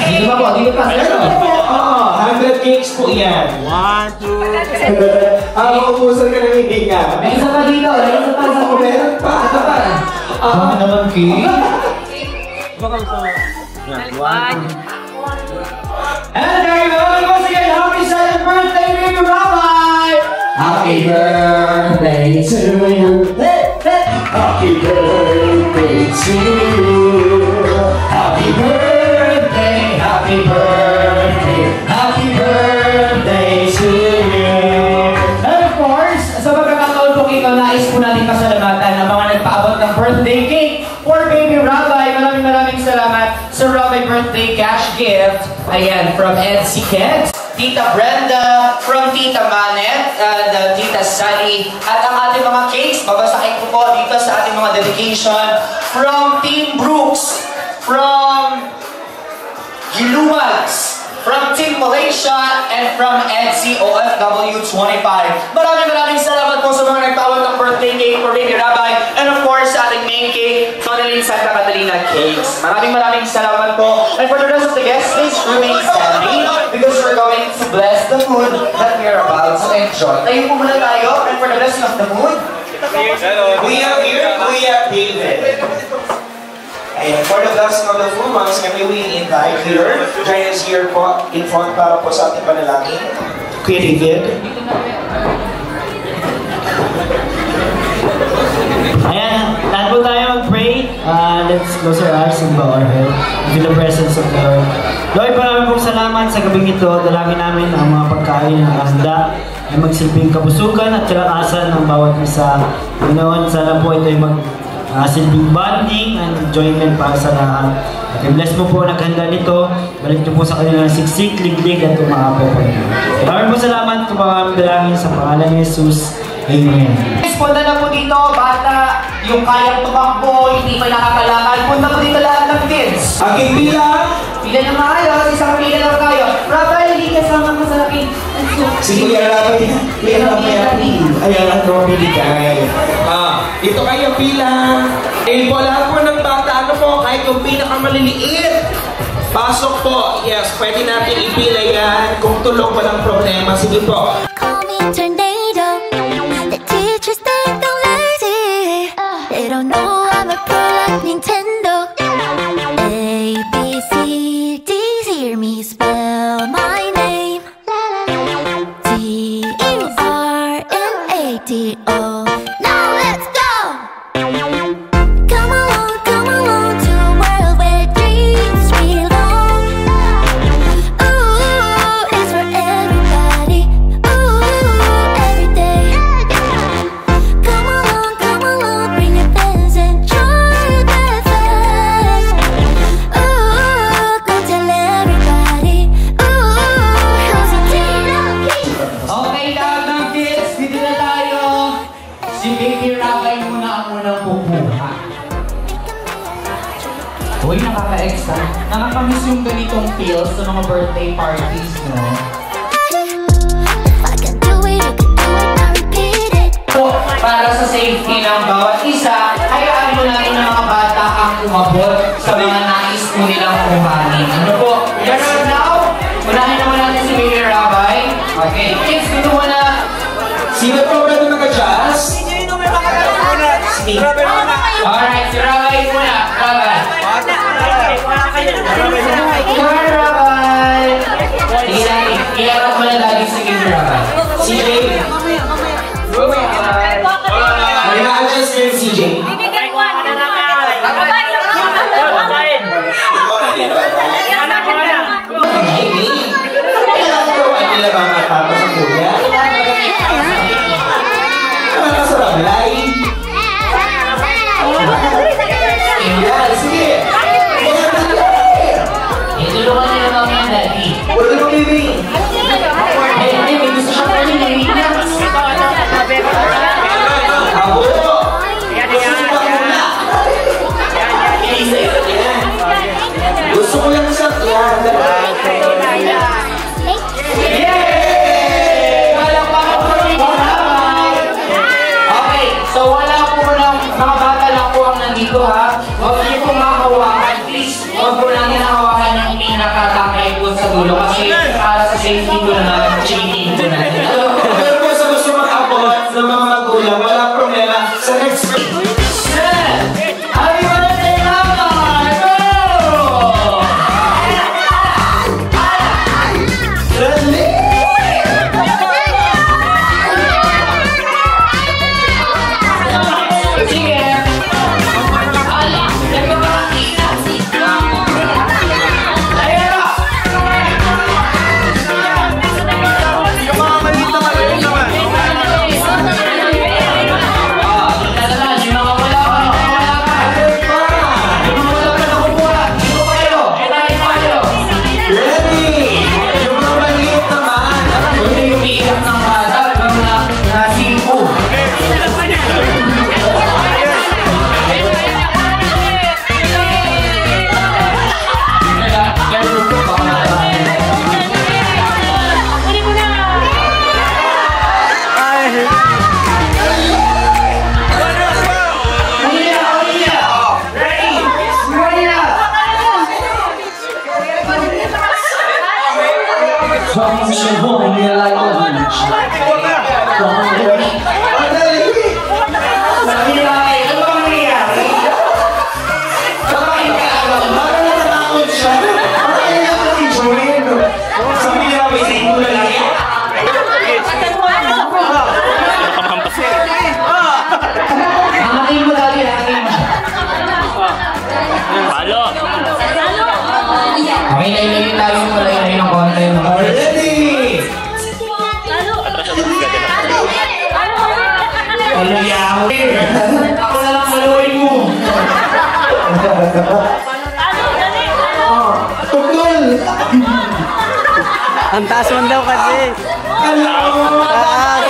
Dito pa po, dito pa. 100 cakes po yan. 1, 2. Uubusan ka ng hindi nga. May isa pa dito. May isa pa sa Meron pa. Ito pa. Ano naman cake? And there you go. Once again, happy 7th birthday, Baby Rabbi! Happy birthday to you. Happy birthday to you. Happy birthday, happy birthday, happy birthday to you. And of course, sa pagkakataon po ito, nais po natin pasalamatan ang mga nagpaabot ng birthday cake for Baby Rabbi. Maraming salamat sa Rabbi birthday cash gift. Ayan, from Ed Siket. Tita Brenda, from Tita Manet, and Tita Sally, at ang ating mga cakes, babasahin ko po dito sa ating mga dedication from Team Brooks, from Gilumas, from Team Malaysia, and from EDSI OFW 25. Maraming salamat po sa mga nagtawag ng birthday cake for Baby Rabay, and of course sa ating main cake, Sonalyn Santa Catalina Cakes. Maraming salamat po. And for the rest of the guests, please remain standing because we're going to bless the food that we are about to enjoy. Tayo po muna tayo, and for the rest of the food, we have David. And for the blessing of the full months, kami we invite here, join us here po, in front para po sa ating panalangin. Kuya David. Ayan, lahat po tayo mag-pray. Let's close our eyes and bow our head in the presence of the Lord. Lord, maraming pong salamat sa gabing ito. Dalangin namin ang mga pagkain ng handa ay magsilbing kabusugan at kalakasan ng bawat isa. Ganoon, sana po ito ay silbing bonding and enjoyment para sa lahat. At i-bless mo po naghanda nito. Balik niyo po sa kanilang siksik, liglig at umaapaw po nito. Maraming po salamat. Tumawang dalangin sa pangalan ni Jesus. Amen. Punta na po dito, bata, yung kayang tumakbo, hindi pa nakakalakad. Punta po dito lahat ng kids. Aking pila. Pila na maayos, isang pila lang tayo. Rabay, hindi kasama ko sa akin. Si Kuya Rabay. Kuya Rabay. Ayan ang trophy kay. Ito kayo pila. Eh po, lahat po ng bata, ano po, kahit yung pinakamaliliit. Pasok po. Yes, pwede natin ipila yan. Kung tulong walang problema. Sige po. Call me tornado. The teachers think I'm lazy. They don't know I'm a pro like Nintendo. A, B, C, D, hear me spell my name. T, E, R, N, A, D, O. Now let's go! Come along to a world where dreams belong. Ooh, it's for everybody. Ooh, every day. Come along, bring your friends and join with us. Ooh, go tell everybody. Ooh, who's a Tino? Okay, lahat ng kids, dito na tayo. Si Baby Rabay muna ang unang pupuha. Uy, nakaka-ex ha. Nakakamiss yung ganitong feels sa mga birthday parties, no? So, para sa safety ng bawat isa, hayaan mo natin ng mga bata ang umabot sa mga nais mo nilang kuhanin. Ano po? Yes, now, unahin naman natin si Baby Rabay. Okay, kids, dito muna. Sino po ba ito nag-adjust? Alright, si Rabay muna. Rabay. Come on, Rabay. Sige natin, i-arap mo na lagi si Baby Rabay. CJ. May na-adjust din CJ. Nila ba ang atapa sa kuya? Ano sa rablay? Sige! Itulungan nila namin ang daddy. Wala mo, baby! Hindi, may gusto siya pa rin na. Ako! Gusto ko lang sa yan. Okay, so wala po ng mga bata lang po ang nandito ha. Huwag niyo po makahawakan. Please, huwag po natin hawakan yung pinakatakay po sa dulo. Kasi para sa safety ko na chinitin po natin. Pero po sa gusto mag-abot ng mga magulang, wala problema. Sa next Happy birthday, Mama! Go! Sige! Ala! Nagpapakita! Ayun na! push it home, you're like a winch. Hangatin mo dali, hangatin mo. Palo! Okay, nailagay tayo yung malay ng konti. Ready! Wala yaw. Ako na lang maluin mo. Tukol! Ang taas man daw kasi. Taas.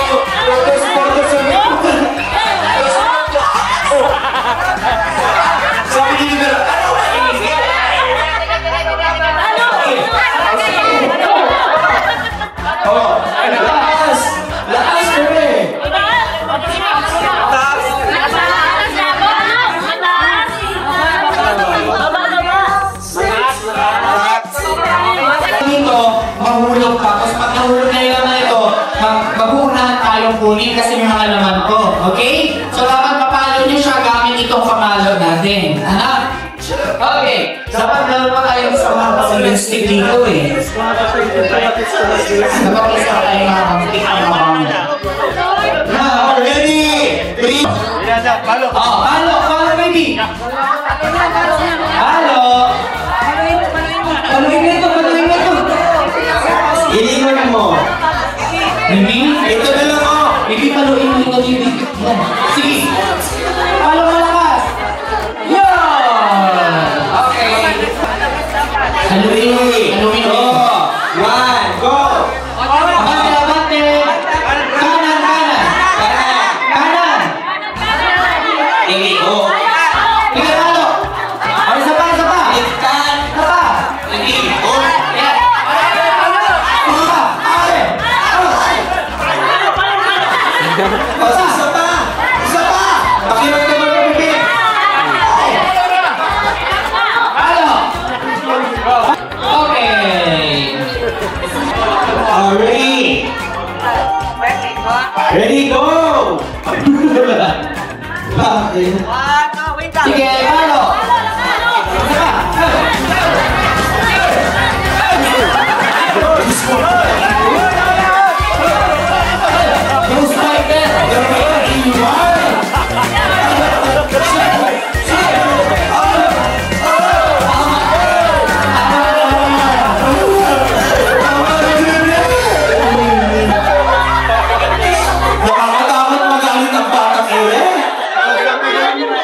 Mahulog pa. Tapos pag nahulog na yung laman ito, maghuhunahan tayong kunin kasi may mga laman ko. Okay? So dapat mapalo nyo siya gamit itong pamalo natin. Anak? Okay. Dapat meron pa tayong sa mga pamuling stick dito eh. Dapat isa tayo mga pamuling Now, ready? Three. Oh, halo, baby. Halo. Paluin nito. Ilingan mo. Bibi? Ito na lang ako. Bibi, paluin mo ito, Bibi. Sige. Palo malakas. Yan! Okay. Haluin. Go. One, go. Abante. Kanan. Ini, go. Tingnan halo. Isa pa. Ini, go. Isa pa. Pakiramdam mo na, Bibi. Halo. Okay. Ready, go. Sige, halo. Nakakatakot magalit ang batang eh.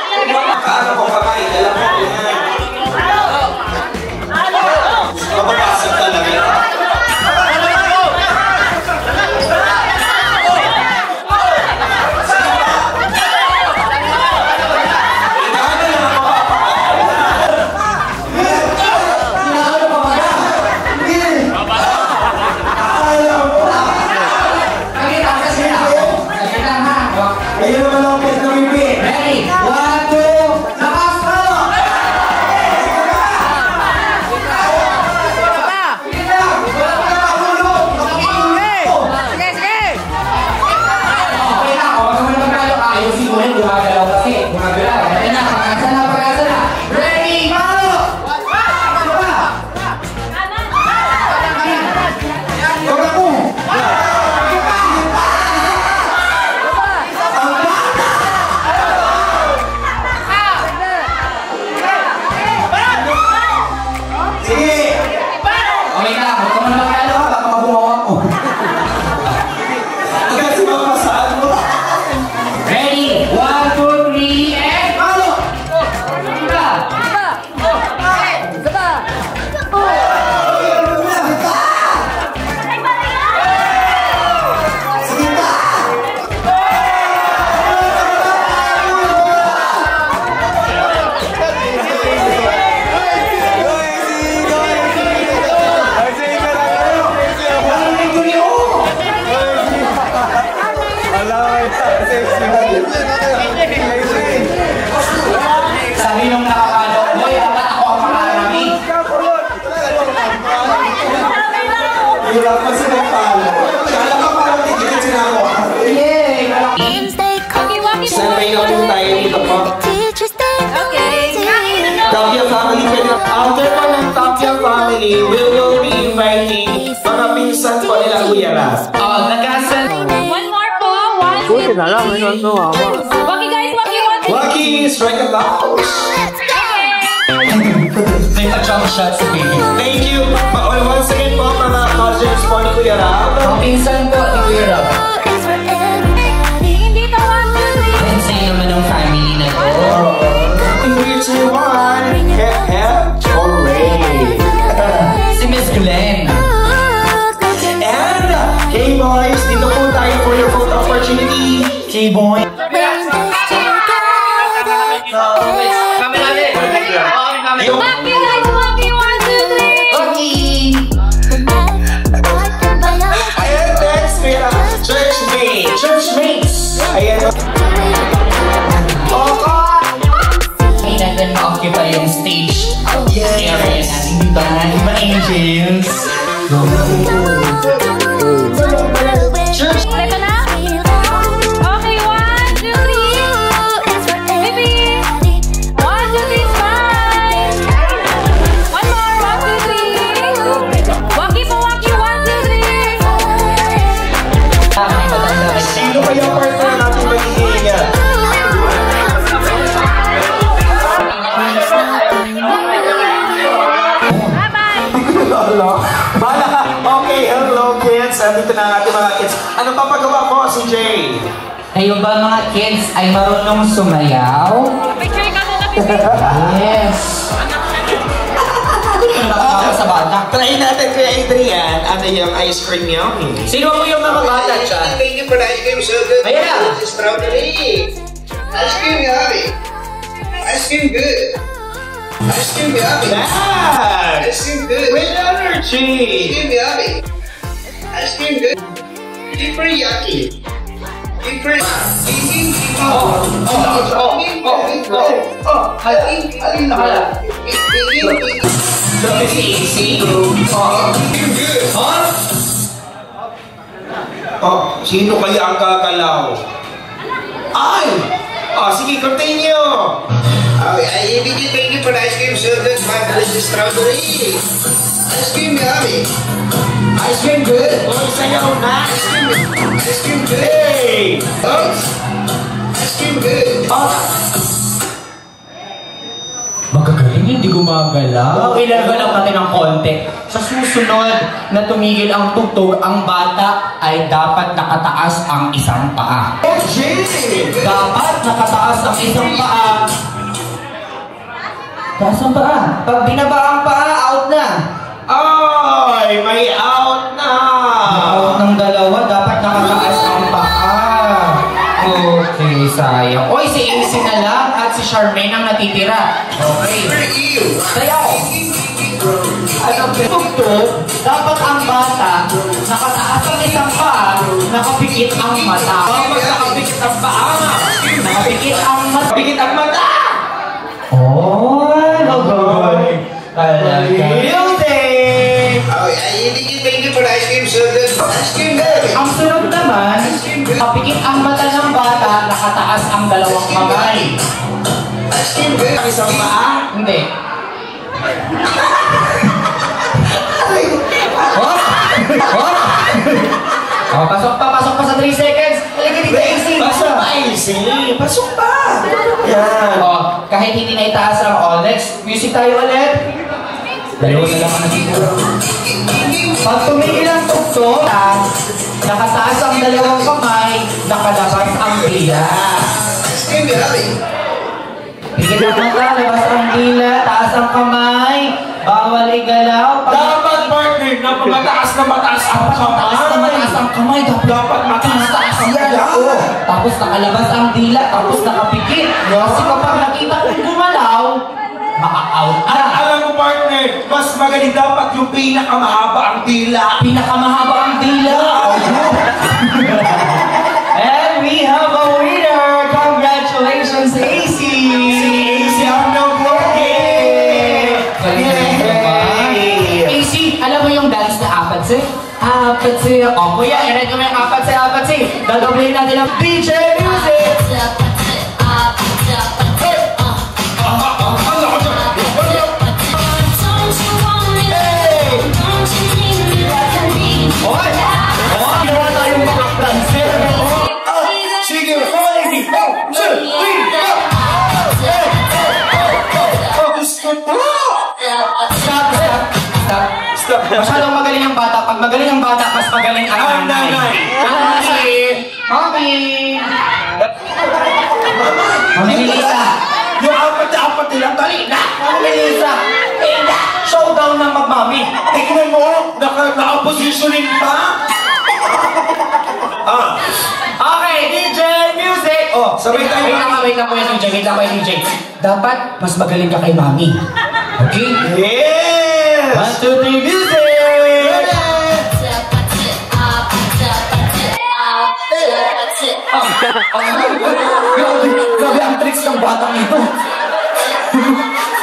Wala pa silang pala. Kala ka parang tigil sila ako. Yay! Sanay na po tayo dito po. Tapia family pwede na. After po ng Tapia family, we will be inviting mga pinsan po nila Kuya Ras. Nagkasal. One more po. One. Buti na lang, may nang tumama. Waki guys, waki. Waki, strike a box. May pa-jump shot si baby. Thank you. Once again po, mga cousins po ni Kuya Rab. Ang pinsan po ni Kuya Rab. Hindi to one, two, three. Insane naman ang family na to. In 3, 2, 1. Hep, hep, hooray. Si Miss Glenn. And, hey boys, dito po tayo for your photo opportunity. Hey boy. Waki guys, waki. One, two, three. Waki. Ayan, next, Kuya Churchmates. Churchmates. Ayan. Ay, natin ma-occupy yung stage area natin dito. Diba, Angels? Church. Ito na? Okay, one, two, three. Baby. One, two, three, smile. One more, one, two, three. Waki po, waki, one, two, three. Sino pa yung partner natin mag-iingat? Bala ka. Okay, hello kids. Andito na ang ating mga kids. Ano pa pagawa mo, si Jay? Kayo ba mga kids ay marunong sumayaw? Picture ka na picture. Yes. Sa bata. Try natin kay Adrian. Ano yung ice cream niyo? Sino mo yung mga bata dyan? Thank you for the ice cream, so good. Ayan na. Strawberry. Ice cream, yummy. Ice cream, good. Ice cream, yummy. Nice. Ice cream, good. With energy. Ice cream, yummy. Ice cream, good. Super yucky. Super. Sabi si Easy. Sino kaya ang gagalaw? Ay! Sige, continue. I begin thank you for the ice cream, so good. My delicious strawberry. Ice cream, yummy. Ice cream good. Sayaw na. Ice cream good. Hey! Ice cream good. Magagaling, hindi gumagalaw. Ilagalaw natin ng konti. Sa susunod na tumigil ang tugtog, ang bata ay dapat nakataas ang isang paa. Dapat nakataas ang isang paa. Taas ang paa. Pag binaba ang paa, out na. Ay, may out na. Out ng dalawa, dapat nakataas ang paa. Okay, sayang. Oy, si AC na lang at si Charmaine ang natitira. Okay. Sayaw. Ano, tugtog, dapat ang bata, nakataas ang isang paa, nakapikit ang mata. Dapat nakapikit ang paa. Nakapikit ang mata. Nakapikit ang mata. Oh, nagagawin. Talaga. Music! I begin thank you for the ice cream, so good. Ice cream good. Ang sunod naman, kapikit ang mata ng bata, nakataas ang dalawang kamay. Ice cream good. Ang isang paa? Hindi. Pasok pa sa 3 seconds. Halika dito, AC. Pasok pa, AC. Pasok pa. Yan. Kahit hindi na itaas ang next, music tayo ulit. Dalawa na lang ang natitira. Pag tumigil ang tugtog, nakataas ang dalawang kamay, nakalabas ang dila. Pigil ang mata, labas ang dila, taas ang kamay, bawal igalaw. Dapat partner na mataas na mataas ang kamay. Mataas ang kamay, dapat mataas ang dila. Tapos nakalabas ang dila, tapos nakapikit. Kasi kapag nakita kong gumalaw, maka-out na. Alam mo partner, mas magaling dapat yung pinakamahaba ang dila. Pinakamahaba ang dila. And we have a winner. Congratulations, AC. AC ang nag-working. AC, alam mo yung dance na apat, sir? Apatsi. O kuya, i-read ko mo yung apatsi. Dadoblehin natin ang DJ Music. Ginawa tayong mga dancer. Sige, 4, 3, Stop. Masyadong magaling ang bata. Pag magaling ang bata, mas magaling ang nanay. Mami! Mami Melissa! Yung apat nilang dali na! Mami Melissa! Showdown ng magmami! Tingnan mo! Naka-positioning pa! Okay, DJ Music! Oh, sabay tayo. Wait lang po yung DJ. Dapat mas magaling ka kay mami. Okay? Yes! 1, 2, 3, music! Grabe ang tricks ng batang ito.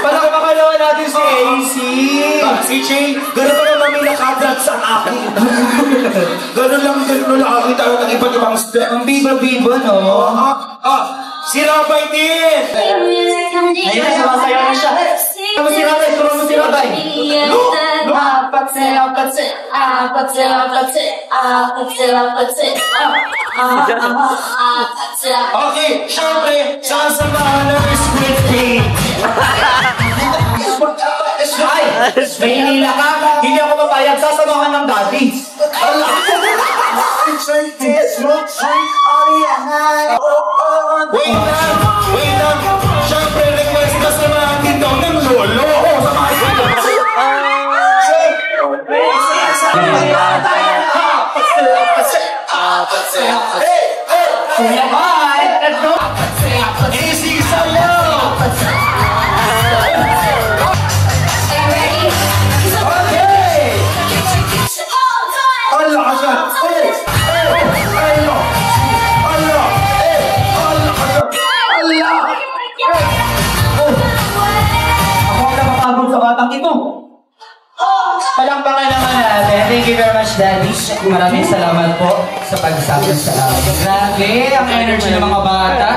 Palakpakan natin si AC. Si Jay, gano'n pa naman may nakadrat sa akin. Gano'n lang nakakita ko ng iba't ibang step. Ang biba-biba, no? Si Rabay din! Ayun, sumasayaw na siya. Ano si Rabay? Turo mo si Rabay. Okay, syempre, sasamahan ng Squid Game. Ay, may hinila ka. Hindi ako mapayag. Sasamahan ng daddy. Wait lang. Syempre, request na samahan din daw ng lolo. Samahan din daw. Hi! Let's go! Easy sa'yo! Allah ka Ako ang napapagod sa batang ito. Palakpakan naman natin. Thank you very much, Daddy. Maraming salamat po sa pagsama sa amin. Grabe, ang energy ng mga bata.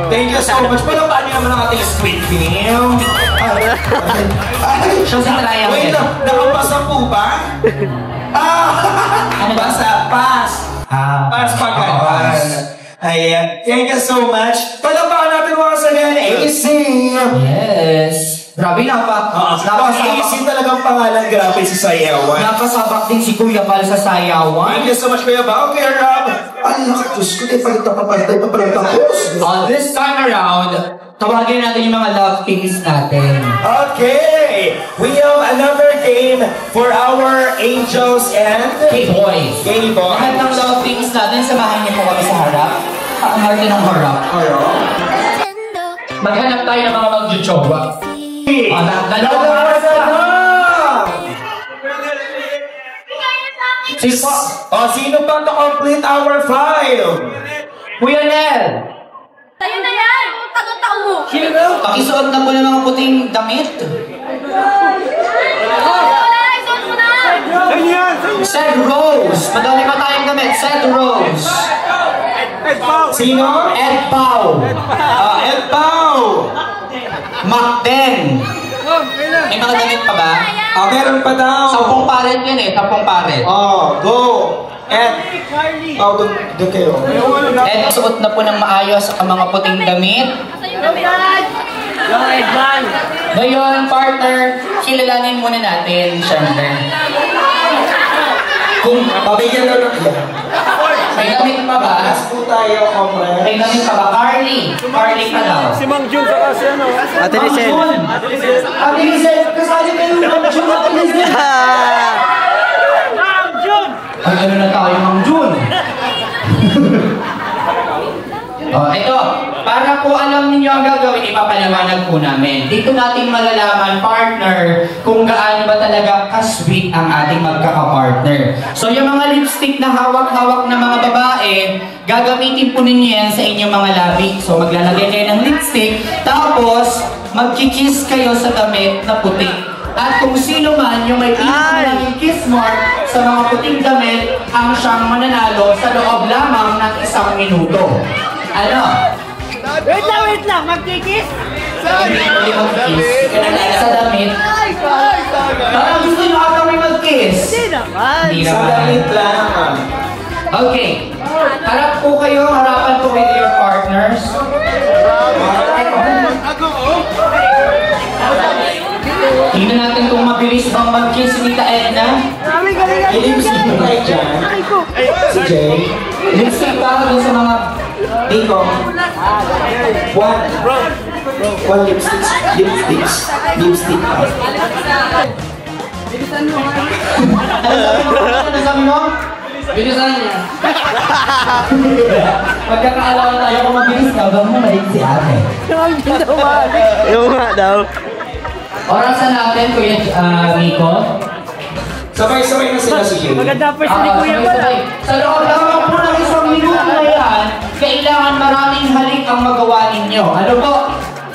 Thank you so much. Palakpakan niyo naman ang ating Squid Game. Siya sa triangle. Wait lang, nakapasa po ba? Ano ba? Pass. Pass pagkakas. Ayan. Thank you so much. Palakpakan natin mga sagan. AC. Yes. Grabe na pa. AC talagang pangalan. Grabe si Sayawan. Napasabak din si Kuya Bal sa Sayawan. Thank you so much, Kuya Bal. Okay, Rob. Ay, Diyos ko. Palitay pa palang tapos. This time around, tawagin natin yung mga love teams natin. Okay. We have another game for our angels and K-boys. Lahat ng love teams natin, samahan niyo po kami sa harap. Ang natin ng harap. Maghanap tayo ng mga mag-jowa. Dalawang harap na. Sino pa to complete our 5? Kuya Nel. Tayo na yan! Tago-tago mo! Pakisuot na po ng mga puting damit. Seth Rose. Madami pa tayong damit. Seth Rose. Sino? Ed Pau. Ed Pau. Macden. May mga damit pa ba? Meron pa daw. 10 paret yun eh. 10 paret. Go. Ed. Doon kayo. Ed, suot na po ng maayos ang mga puting damit. Ngayon, partner, kilalanin muna natin, syempre. Kung pabigyan na lang yan. May damit pa ba? May damit pa ba? Carly ka daw. Si Mang Jun sa kasi ano? Ate Lizelle, kasali kayo Mang Jun, Ate Lizelle. Mang Jun! Ay, ano na tayo, Mang Jun? Ito, para po alam ninyo ang gagawin, ipapaliwanag po namin. Dito natin malalaman, partner, kung gaano ba talaga ka-sweet ang ating magkaka-partner. So, yung mga lipstick na hawak-hawak na mga babae, gagamitin po ninyo yan sa inyong mga labi. So, maglalagay kayo ng lipstick, tapos, magkikiss kayo sa damit na puti. At kung sino man yung may pinakaraming kiss mark sa mga puting damit ang siyang mananalo sa loob lamang ng 1 minuto. Ano? Wait lang, magkikis? Hindi mag-kiss. Sa damit. Parang gusto nyo ata may mag-kiss. Hindi naman. Sa damit lang. Okay. Harap po kayo, harapan po with your partners. Tingnan natin kung mabilis bang mag-kiss ni Tita Edna. Lipstick mo tayo dyan. Si Jay. Lipstick para dun sa mga Nico. One lipstick. Ano sabi mo? Bilisan niya. Pagkakaalaman tayo kung mabilis ka, bang mo malig si ate. Yung nga daw. Orasan natin, Kuya Nico. Sabay-sabay na sila si Jay. Maganda pa si Kuya pala. Sa loob lamang po ng 1 minuto na yan, kailangan maraming halik ang magawa ninyo. Ano po?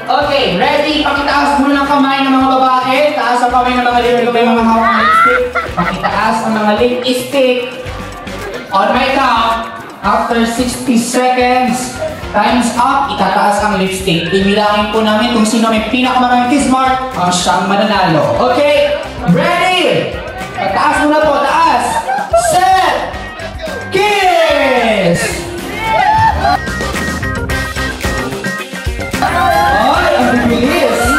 Okay, ready? Pakitaas muna ng kamay ng mga babae. Taas ang kamay ng mga lipstick. Mga hawak ng lipstick. Pakitaas ang mga lipstick. On my count, after 60 seconds, time's up, itataas ang lipstick. Ibilangin po namin kung sino may pinakamaraming kiss mark ang siyang mananalo. Okay? Ready? Taas muna po, taas! Set! Kiss! Ay, ang bibilis!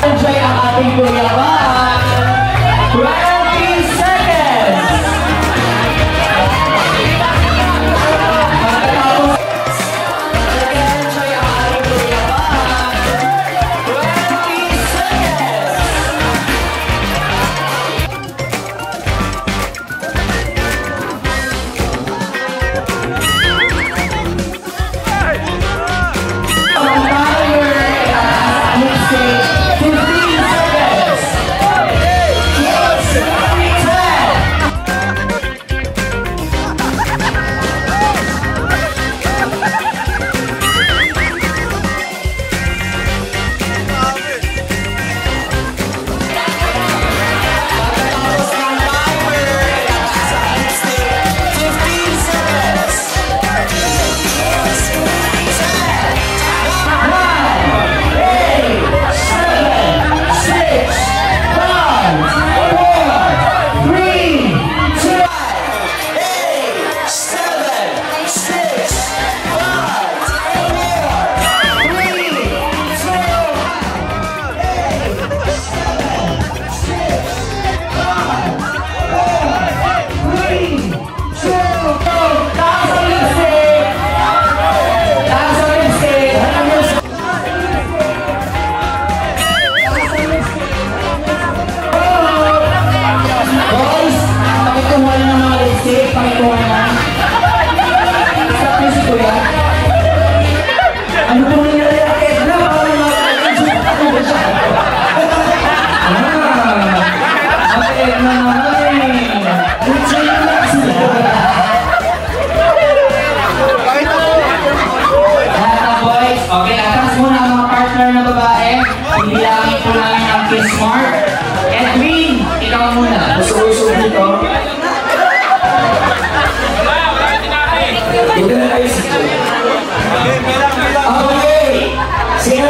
Enjoy ang ating kuyaban. 20 seconds!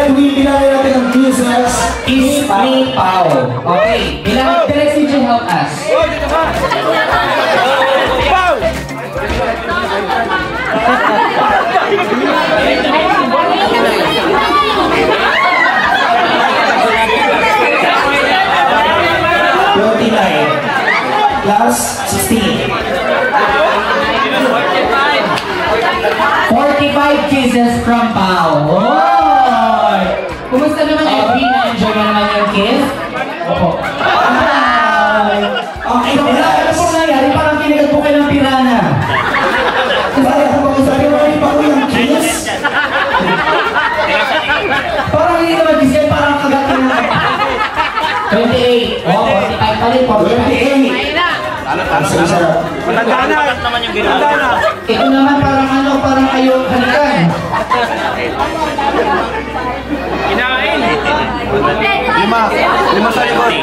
Red Wheel, bilangin natin ang kisses. Kiss me, Pao. Okay, bilangin. Direct CJ help us. Pao! Plus 16. 45 kisses from Pao. Oh! Kumusta naman, Edwin? Na-enjoy mo naman yung kiss? Opo. Okay, ano po nangyari? Parang kinigat po kayo ng pirana. Kasi ako sabi mo, hindi pa ko yung kiss. Parang hindi naman kiss yan, parang kagatin na. 28. Oh, 45 pa rin. 28. Matanda naman yung ginawa. Ito naman parang ayaw halikan. Kinain. Lima sa likod. 20.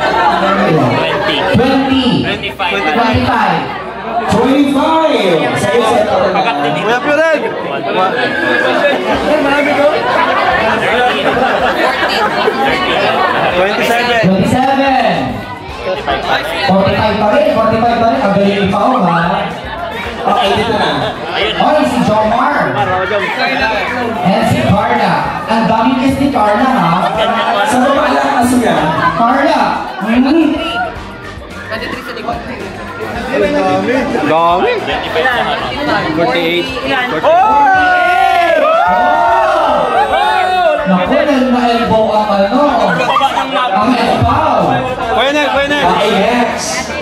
25. 25. Kuya Purel. Marami ko. 27. 45 pa rin. Ang galing ni Pao, ha? Okay, dito na. Okay, si Jomar. And si Carla. Ang dami kiss ni Carla, ha? Sa baba lang kaso yan. Carla. 23 sa likod. Dami. 48. Naku, na-elbow ang ano. Ang elbow. Pwede. Okay, next.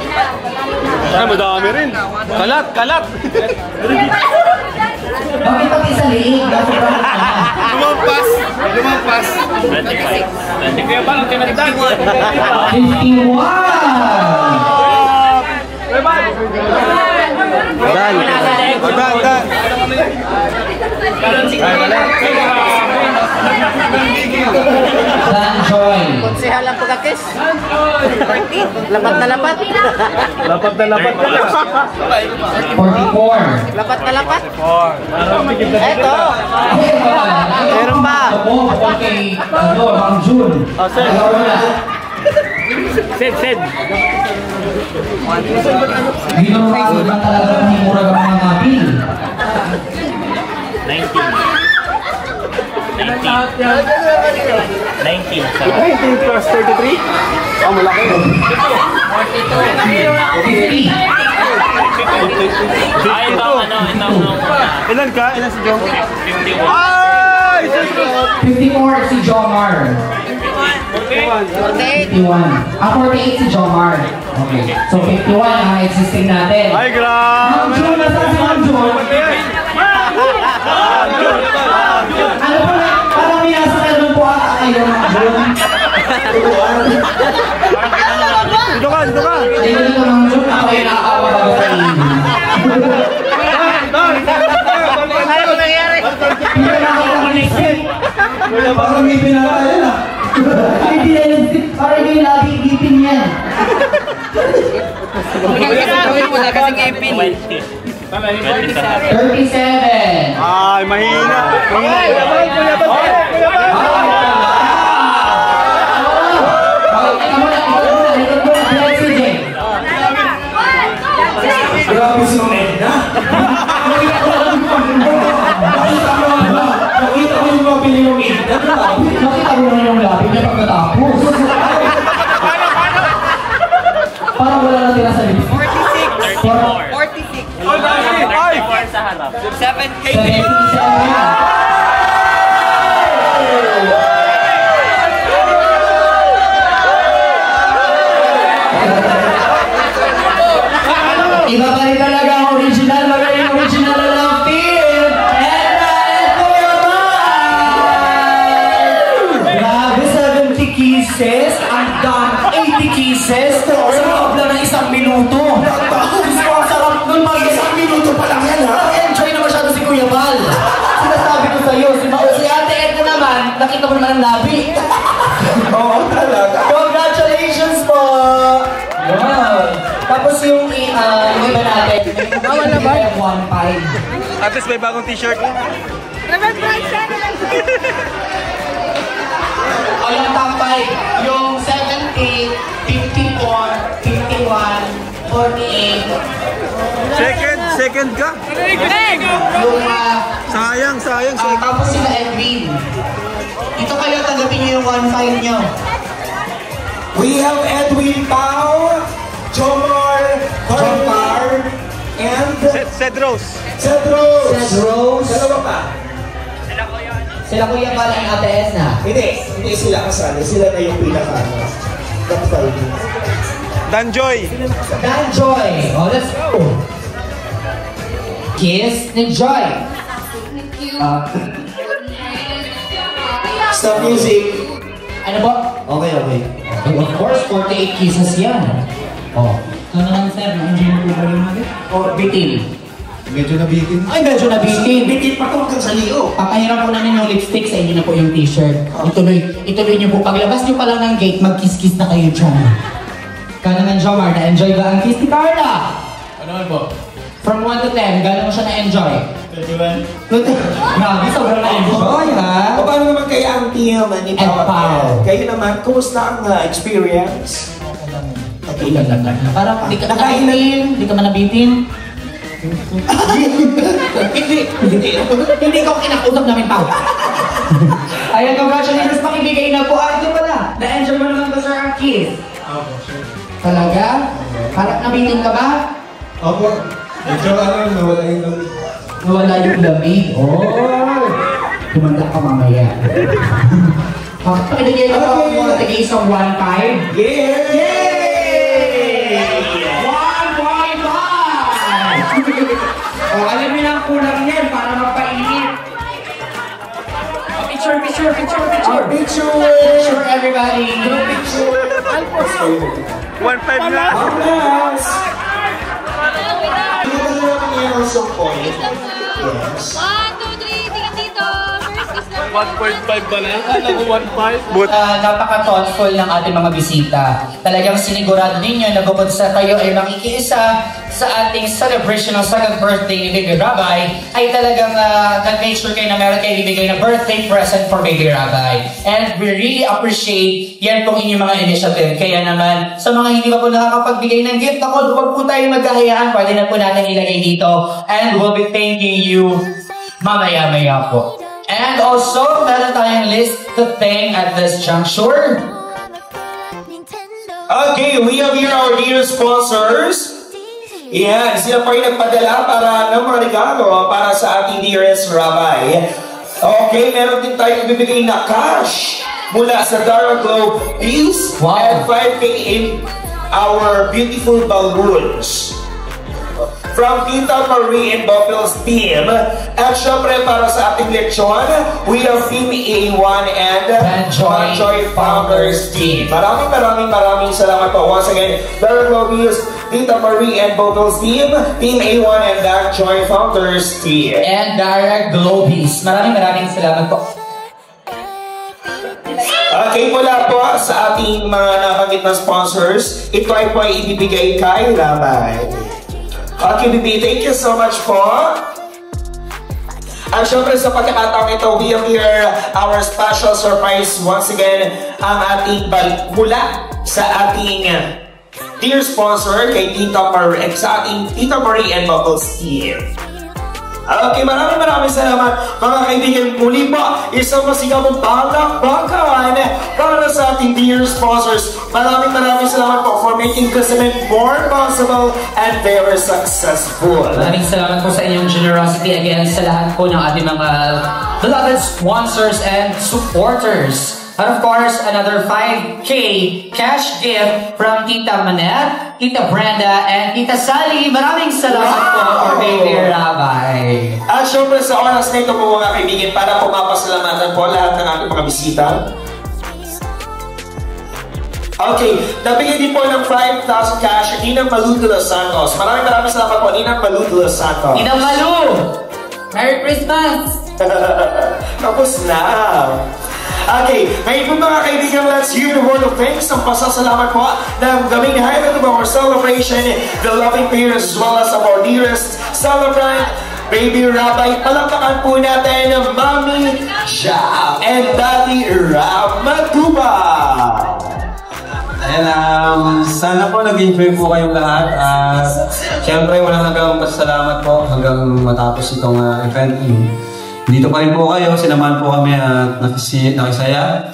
Ay, madami rin. Kalat. Bakit pati sa liig? Lumampas. 51. Danjoy. Konsehal ang pagkakis. Lapat na lapat. Lapat na lapat. 44. Lapat na lapat. Eto. Meron ba? Okay, Mang Jun. Sed. Ginurado na talaga ng himurag ang mga natin. 19 plus 33? Oh, malaki. 50. Ilan ka? Ilan si Jom? 51. Ay! 54 si Jomar. 51. 48 si Jomar. Okay. So 51 ang existing natin. Ay, grabe! Mang Jun, nasaan si Mang Jun? Ano po na? Parang may nasa meron po ata kayo, Mang Jun. Dito ka! Dito, Mang Jun. Ako yung nakakawa bago sa inyo. Ano nangyari? Hindi na nakakalisip. Parang may pinataya na. Hindi na yung sip. Parang yung lagi igipin yan. Wala kasing ipin. 37. Ay, mahina. Grabe si Medna. Nakita ko yung mabili yung Medna. Nakita mo na yung lapit niya pagkatapos. Parang wala na tira sa lips. 46. 34 sa harap. 7K. 77. Iba pa rin talaga ang original, magaling original na lang feel. And Kuya Mar! Grabe, 70 kisses. Ang dami, 80 kisses. Sa loob lang ng 1 minuto. Gusto ko ang sarap nun, mag 1 minuto pa lang yan, ha? Enjoy na masyado si Kuya Val. Sinasabi ko sa'yo, si Ate Edna naman, nakita mo naman ang labi. Oo, talaga. Congratulations po! Wow! Tapos yung iba natin, wala ba? 1.5. At least may bagong t-shirt. second ka. Yung, sayang. tapos sila Edwin. Ito kayo, tanggapin niyo yung 1.5 niyo. We have Edwin Pao, Jomar, and Cedros. Dalawa pa. Sila Kuya Bal ang ATS na. Hindi sila kasali. Sila na yung pinaka. Danjoy. Oh, let's go. Kiss ni Joy. Stop music. Ano ba? Okay. Of course, 48 kisses yan. Oh. Ito naman sir, na-enjoy mo po ba yung mga bitin? Medyo nabitin. Ay, medyo nabitin. Bitin pa ito hanggang sa liyo. Papahiram po namin yung lipstick sa inyo na po yung t-shirt. Ituloy niyo po. Paglabas niyo pa lang ng gate, mag-kiss-kiss na kayo dyan. Kaya naman, Jomar, na-enjoy ba ang kiss ni Carla? Ano naman po? From 1 to 10, gano'n mo siya na-enjoy? 21. Grabe, sobrang na-enjoy, ha? O paano naman kaya ang team ni Pao? Kayo naman, kumusta ang experience? Okay lang. Parang di ka nakainin, di ka man nabitin. Hindi ko kinakusap namin, Pao. Ayan, congratulations, pakibigay na po. Ito pala, na-enjoy mo naman ba, sir, ang kiss? Talaga? Parang nabitin ka ba? Opo. Medyo nawala yung lamig. Nawala yung lamig? Oh! Tumanda ka mamaya. Pakibigay na po mo na isang 1.5? Yay! 1.5! Oh, alam niyo na ang kulang yan para mapainit. Picture, everybody. Picture. 1.5 na. Also point. Yes. 1, 2, 3, tingin dito. First is the 1.5 ba na? Alam ko 1.5. Napaka-thoughtful ng ating mga bisita. Talagang sinigurado ninyo na bukod sa kayo ay makikiisa sa ating celebration ng second birthday ni Baby Rabay, ay talagang nag-make sure kayo na meron kayo ibigay na birthday present for Baby Rabay. And we really appreciate yan pong inyong mga initiative. Kaya naman, sa mga hindi pa po nakakapagbigay ng gift, ako, huwag po tayo magkahayaan. Pwede na po natin ilagay dito. And we'll be thanking you mamaya-maya po. And also, meron tayong list to thank at this juncture. Okay, we have here our dear sponsors. Yan, sila pa rin nagpadala para ng mga regalo para sa ating dearest Rabay. Okay, meron din tayo ibibigay na cash mula sa Dara Globe Peace and 5K in our beautiful balloons. From Tita Marie and Buffalo's team. At syempre para sa ating lechon, we have Team A1 and Joy Founders team. Maraming salamat po. Once again, Dara Globe Peace, Tita Marie and Buffalo's team, Team A1 and Joy Founders team. And Dara Globies. Maraming salamat po. Okay, mula po sa ating mga nabanggit na sponsors, ito ay po ay ibibigay kay Rabay. Okay, Bibi, thank you so much po. At syempre sa pagkakataong ito, we have here our special surprise once again, ang ating balik mula sa ating dear sponsor kay Tita Marie, sa ating Tita Marie and Bubbles team. Okay, maraming salamat mga kaibigan. Muli po, isang masigabong palakpakan para sa ating dear sponsors. Maraming salamat po for making this event more possible and very successful. Maraming salamat po sa inyong generosity again sa lahat po ng ating mga beloved sponsors and supporters. And of course, another 5K cash gift from Tita Manette, Tita Brenda, and Tita Sally. Maraming salamat po for Baby Rabay. At syempre sa oras na ito po mga kaibigan, para po mapasalamatan po lahat ng ating mga bisita. Okay, nabigyan din po ng 5,000 cash Ninang Malu de los Santos. Maraming salamat po, Ninang Malu de los Santos. Ninang Malu! Merry Christmas! Tapos na. Okay, ngayon po mga kaibigan, let's hear the word of thanks ng pasasalamat po ng gawing highlight of our celebration, the loving parents as well as our dearest celebrant, Baby Rabay. Palakpakan po natin ng Mami Ja and Daddy Ram Matuba. Ayan, sana po nag-enjoy po kayong lahat. Siyempre, walang hanggang pasalamat po hanggang matapos itong event. Dito pa rin po kayo, sinamahan po kami at nakisaya.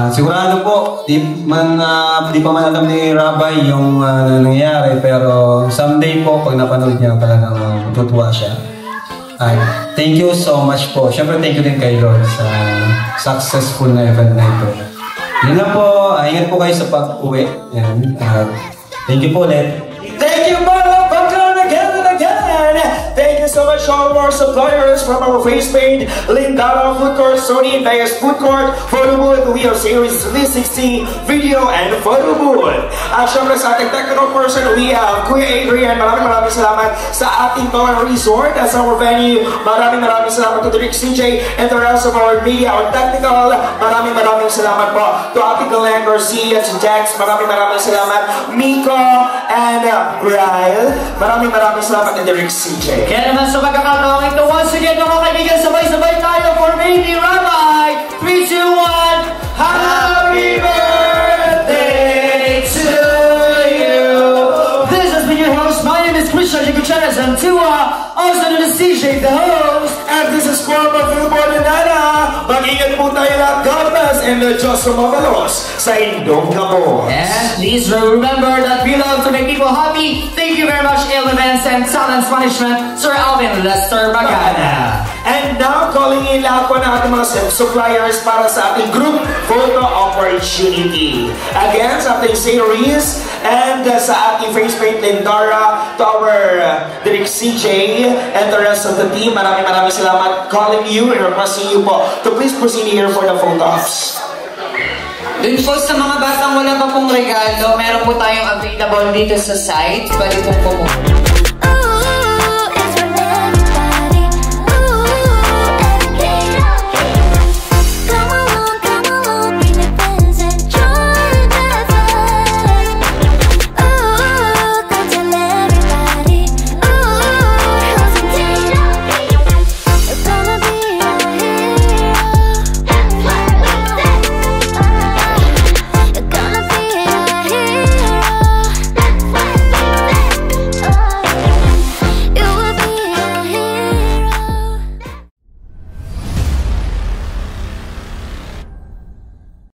Sigurado po, di pa man alam ni Rabay yung nangyayari, pero someday po, pag napanood niya, talagang tutuwa siya. Thank you so much po. Siyempre, thank you din kay Lord sa successful na event na ito. Yun lang po, ingat po kayo sa pag-uwi. Thank you po ulit. Thank you, Marlon Bacon, again and again. Thank you so much all of our suppliers from our face paint, Lindara Food Court, Sony Vegas Food Court, Photo Booth, We Are Series 360, Video and Photo Booth. At syempre sa ating technical person, we have Kuya Adrian. Maraming salamat sa ating Power Resort as our venue. Maraming salamat to Rick CJ and the rest of our media or technical. Maraming salamat po to Ate Glenn Garcia, to Jax. Maraming salamat Miko and Ryle. Maraming salamat to Rick CJ. Kaya naman sa pagkakataong ito, once again mga kaibigan, sabay-sabay tayo for Baby Rabay. 3, 2, 1, Happy Birthday to you. This has been your host. My name is Christian Gutierrez, and also known as CJ, the host. And this is Corma Filipodinana. Mag-ingat po tayo lahat. God bless and the Diyos sumabalos sa indong kamo. And please remember that we love to make people happy. Thank you very much, Ill Events and Talents Management, Sir Alvin Lester Magana. And now, calling in lahat po ng ating mga suppliers para sa ating group photo opportunity. Again, sa ating series and sa ating face paint Lindara, to our Direk CJ and the rest of the team. Maraming salamat calling you and requesting you po to please proceed here for the photos. Dun po sa mga batang wala pa pong regalo, meron po tayong available dito sa site. Balik po po.